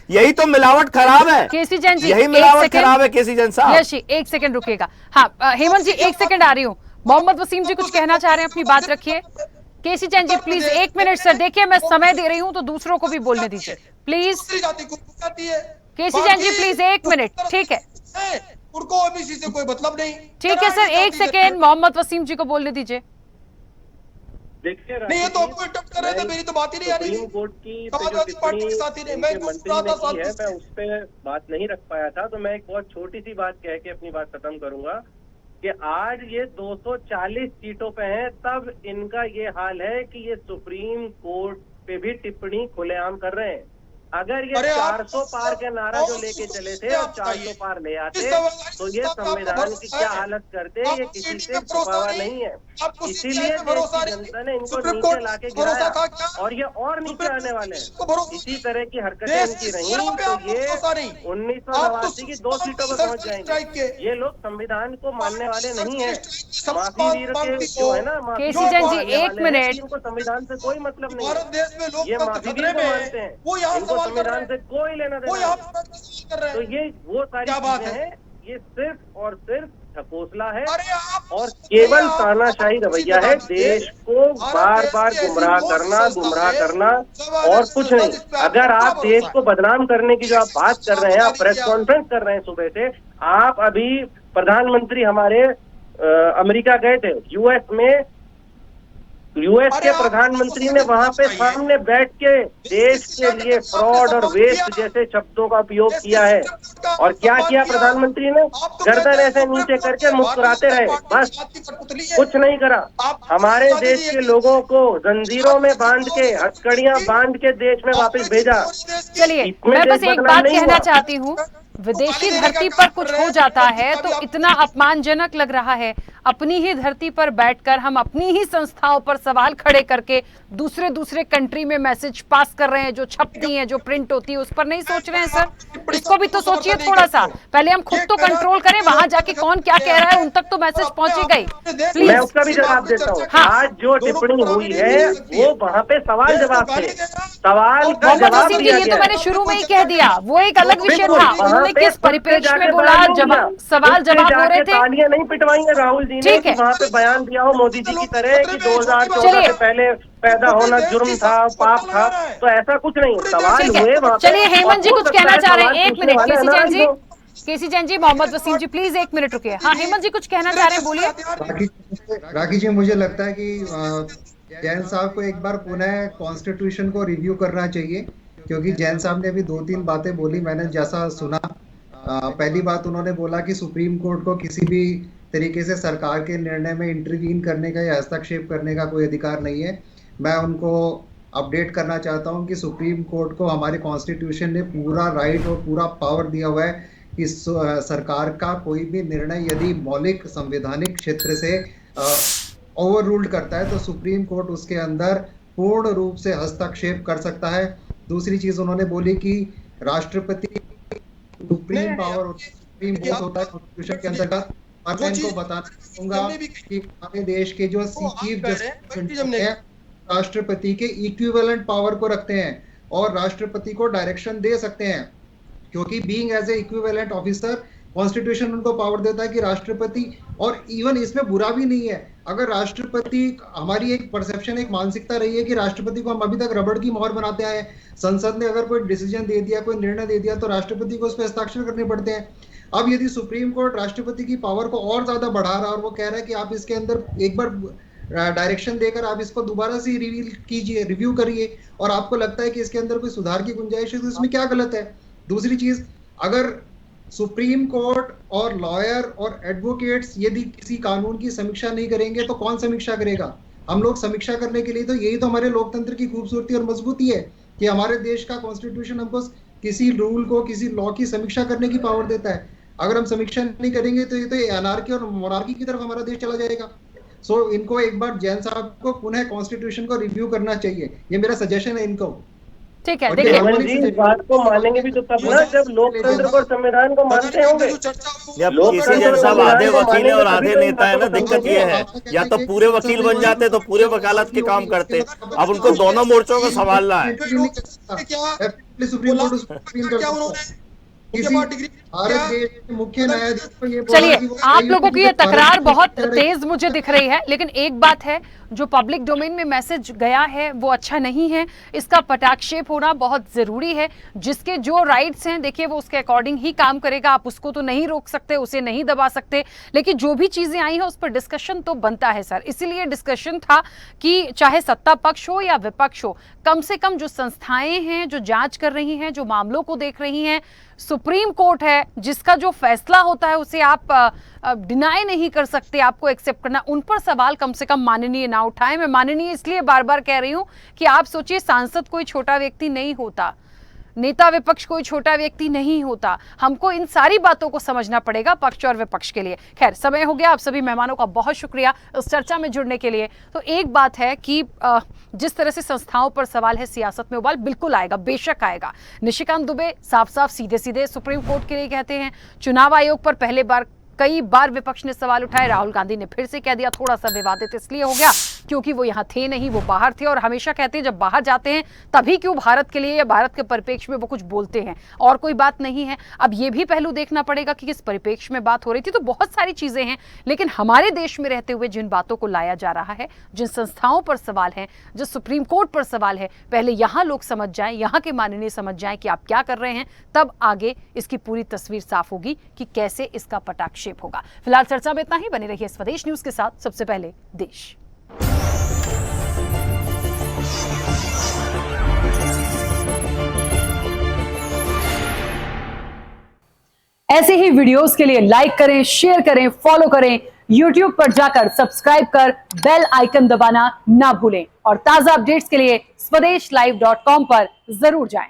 S14: यही तो मिलावट खराब है।
S9: केसी जैन जी,
S14: यही मिलावट खराब है केसी जैन साहब।
S9: यश जी एक सेकंड रुकिएगा। हाँ हेमंत जी 1 सेकंड आ रही हूँ। मोहम्मद वसीम जी कुछ कहना चाह रहे हैं, अपनी बात रखिए। केसी Jain ji please 1 minute sir, देखिए मैं समय दे रही हूँ तो दूसरों को भी बोलने दीजिए please. KC Jain ji please 1 minute, ठीक है?
S11: उनको ओबीसी से कोई मतलब नहीं।
S9: ठीक है सर, 1 सेकेंड मोहम्मद वसीम जी को बोलने दीजिए।
S12: देखिए
S11: नहीं, ये तो आपको इंटरप्ट कर रहे थे, मेरी तो बात ही नहीं आ रही थी।
S12: कोर्ट की
S11: समाजवादी पार्टी के साथी ने, मैं
S12: मंत्री ने की है, मैं उस पे बात नहीं रख पाया था, तो मैं एक बहुत छोटी सी बात कह के अपनी बात खत्म करूंगा कि आज ये 240 सीटों पे हैं, तब इनका ये हाल है कि ये सुप्रीम कोर्ट पे भी टिप्पणी खुलेआम कर रहे हैं। अगर ये 400 पार का नारा जो लेके चले थे और 400 पार ले आते तो ये संविधान की क्या हालत करते, ये किसी से छुपा हुआ नहीं है। इसीलिए जनता ने इनको नीचे लाके गिराया और ये और नीचे आने वाले हैं। इसी तरह की हरकतें इनकी रही तो ये 1989 की 2 सीटों पर पहुंच जाएंगे। ये लोग संविधान को मानने वाले नहीं है। माफी वीर के जो है ना,
S9: केसी जैन जी 1 मिनट,
S12: इनको संविधान से कोई मतलब नहीं है। ये माफी वीर को मानते हैं, इनको संविधान से कोई लेना देना नहीं। तो ये वो सारी चीजें हैं, ये सिर्फ और सिर्फ ढकोसला है और केवल तानाशाही रवैया है। देश को बार बार गुमराह करना और कुछ नहीं। अगर आप देश को बदनाम करने की जो आप बात कर रहे हैं, आप प्रेस कॉन्फ्रेंस कर रहे हैं सुबह से, आप अभी प्रधानमंत्री हमारे अमेरिका गए थे, यूएस के प्रधानमंत्री ने वहां पे सामने बैठ के देश के लिए फ्रॉड और वेस्ट जैसे शब्दों का उपयोग किया है। और क्या किया प्रधानमंत्री ने? गर्दन ऐसे नीचे करके मुस्कुराते रहे, बस कुछ नहीं करा। हमारे देश के लोगों को जंजीरों में बांध के, हथकड़ियां बांध के देश में वापस भेजा।
S9: चलिए मैं बस एक बात कहना चाहती हूँ, विदेशी धरती पर कुछ हो जाता है तो इतना अपमानजनक लग रहा है। अपनी ही धरती पर बैठकर हम अपनी ही संस्थाओं पर सवाल खड़े करके दूसरे कंट्री में मैसेज पास कर रहे हैं, जो छपती हैं, जो प्रिंट होती है, उस पर नहीं सोच रहे हैं सर। इसको भी तो सोचिए थोड़ा सा। पहले हम खुद तो कंट्रोल करें, वहां जाके कौन क्या कह रहा है उन तक तो मैसेज पहुंचेगा ही।
S12: मैं उसका भी जवाब देता हूँ। आज जो टिप्पणी हुई है वो वहाँ पे सवाल जवाब थे, सवाल का जवाब दिया
S9: ये तो मैंने शुरू में ही कह दिया, वो एक अलग विषय था। उन्होंने किस परिप्रेक्ष्य में बोला, सवाल जवाब हो रहे थे।
S12: तालियां नहीं पिटवाई है राहुल जी ने कि वहाँ पे बयान दिया हो मोदी जी की तरह कि 2014 से पहले पैदा होना जुर्म था, पाप था, तो ऐसा कुछ नहीं। सवाल हुए वहाँ पे।
S9: चलिए हेमंत जी कुछ कहना चाह रहे हैं, एक मिनट। केसी जैन जी, मोहम्मद वसीम जी, प्लीज एक मिनट रुकिए। हाँ हेमंत जी कुछ कहना चाह रहे हैं, बोलिए।
S10: राखी जी, मुझे लगता है कि जैन साहब को एक बार पुनः कॉन्स्टिट्यूशन को रिव्यू करना चाहिए, क्योंकि जैन साहब ने अभी 2-3 बातें बोली, मैंने जैसा सुना। पहली बात उन्होंने बोला कि सुप्रीम कोर्ट को किसी भी तरीके से सरकार के निर्णय में इंटरवीन करने का या हस्तक्षेप करने का कोई अधिकार नहीं है। मैं उनको अपडेट करना चाहता हूं कि सुप्रीम कोर्ट को हमारे कॉन्स्टिट्यूशन ने पूरा राइट और पूरा पावर दिया हुआ है कि सरकार का कोई भी निर्णय यदि मौलिक संवैधानिक क्षेत्र से ओवर रूल्ड करता है तो सुप्रीम कोर्ट उसके अंदर पूर्ण रूप से हस्तक्षेप कर सकता है। दूसरी चीज उन्होंने बोली कि राष्ट्रपति सुप्रीम पावर सुप्रीम बोस होता है कॉन्स्टिट्यूशन के अंतर्गत। मैं इनको बताना चाहूंगा कि हमारे देश के जो चीफ जस्टिस है राष्ट्रपति के इक्विवेलेंट पावर को रखते हैं और राष्ट्रपति को डायरेक्शन दे सकते हैं, क्योंकि being as a equivalent officer constitution उनको पावर देता है कि राष्ट्रपति, और इवन इसमें बुरा भी नहीं है अगर राष्ट्रपति, हमारी एक परसेप्शन, एक मानसिकता रही है कि राष्ट्रपति को हम अभी तक रबड़ की मोहर बनाते आए। संसद ने अगर कोई डिसीजन दे दिया, कोई निर्णय दे दिया तो राष्ट्रपति को उस पर हस्ताक्षर करने पड़ते हैं। अब यदि सुप्रीम कोर्ट राष्ट्रपति की पावर को और ज्यादा बढ़ा रहा है और वो कह रहा है कि आप इसके अंदर एक बार डायरेक्शन देकर आप इसको दोबारा से रिव्यू करिए और आपको लगता है कि इसके अंदर कोई सुधार की गुंजाइश है तो इसमें क्या गलत है। दूसरी चीज, अगर सुप्रीम कोर्ट और लॉयर और एडवोकेट्स यदि किसी कानून की समीक्षा नहीं करेंगे तो कौन समीक्षा करेगा? हम लोग समीक्षा करने के लिए, तो यही तो हमारे लोकतंत्र की खूबसूरती और मजबूती है कि हमारे देश का कॉन्स्टिट्यूशन हमको किसी रूल को, किसी लॉ की समीक्षा करने की पावर देता है। अगर हम समीक्षा नहीं करेंगे तो ये तो एनार्की और मोनार्की की तरफ हमारा देश चला जाएगा। सो इनको एक बार जैन साहब को पुनः कॉन्स्टिट्यूशन को रिव्यू करना चाहिए, ये मेरा सजेशन है इनको।
S9: ठीक है, देखिए
S12: इस बात को मानेंगे भी तो तब ना जब लोकतंत्र और संविधान को मानते होंगे।
S14: साहब आधे वकील है और आधे नेता है ना, दिक्कत ये है, या तो पूरे वकील बन जाते तो पूरे वकालत के काम करते, अब उनको दोनों मोर्चों को संभालना है।
S9: चलिए, आप लोगों की ये तकरार बहुत तेज मुझे दिख रही है, लेकिन एक बात है, जो पब्लिक डोमेन में मैसेज गया है वो अच्छा नहीं है, इसका पटाक्षेप होना बहुत जरूरी है। जिसके जो राइट्स हैं, देखिए वो उसके अकॉर्डिंग ही काम करेगा, आप उसको तो नहीं रोक सकते, उसे नहीं दबा सकते, लेकिन जो भी चीजें आई हैं उस पर डिस्कशन तो बनता है सर। इसीलिए डिस्कशन था कि चाहे सत्ता पक्ष हो या विपक्ष हो, कम से कम जो संस्थाएं हैं जो जांच कर रही हैं, जो मामलों को देख रही हैं, सुप्रीम कोर्ट है जिसका जो फैसला होता है उसे आप डिनाई नहीं कर सकते, आपको एक्सेप्ट करना, उन पर सवाल कम से कम माननीय ना उठाएं। मैं माननीय इसलिए बार बार कह रही हूं कि आप सोचिए, सांसद कोई छोटा व्यक्ति नहीं होता, नेता विपक्ष कोई छोटा व्यक्ति नहीं होता, हमको इन सारी बातों को समझना पड़ेगा पक्ष और विपक्ष के लिए। खैर, समय हो गया, आप सभी मेहमानों का बहुत शुक्रिया इस चर्चा में जुड़ने के लिए। तो एक बात है कि जिस तरह से संस्थाओं पर सवाल है, सियासत में उबाल बिल्कुल आएगा, बेशक आएगा। निशिकांत दुबे साफ साफ सीधे सीधे सुप्रीम कोर्ट के लिए कहते हैं। चुनाव आयोग पर पहले बार कई बार विपक्ष ने सवाल उठाए, राहुल गांधी ने फिर से कह दिया, थोड़ा सा विवादित इसलिए हो गया क्योंकि वो यहाँ थे नहीं, वो बाहर थे, और हमेशा कहते हैं जब बाहर जाते हैं तभी क्यों भारत के लिए या भारत के परिप्रेक्ष्य में वो कुछ बोलते हैं, और कोई बात नहीं है। अब ये भी पहलू देखना पड़ेगा कि किस परिप्रेक्ष्य में बात हो रही थी। तो बहुत सारी चीजें हैं, लेकिन हमारे देश में रहते हुए जिन बातों को लाया जा रहा है, जिन संस्थाओं पर सवाल है, जो सुप्रीम कोर्ट पर सवाल है, पहले यहाँ लोग समझ जाएं, यहाँ के माननीय समझ जाएं कि आप क्या कर रहे हैं, तब आगे इसकी पूरी तस्वीर साफ होगी कि कैसे इसका पटाक्षेप होगा। फिलहाल चर्चा में इतना ही। बने रहिए स्वदेश न्यूज के साथ। सबसे पहले देश। ऐसे ही वीडियोस के लिए लाइक करें, शेयर करें, फॉलो करें। YouTube पर जाकर सब्सक्राइब कर बेल आइकन दबाना ना भूलें, और ताजा अपडेट्स के लिए swedeshlive.com पर जरूर जाएं।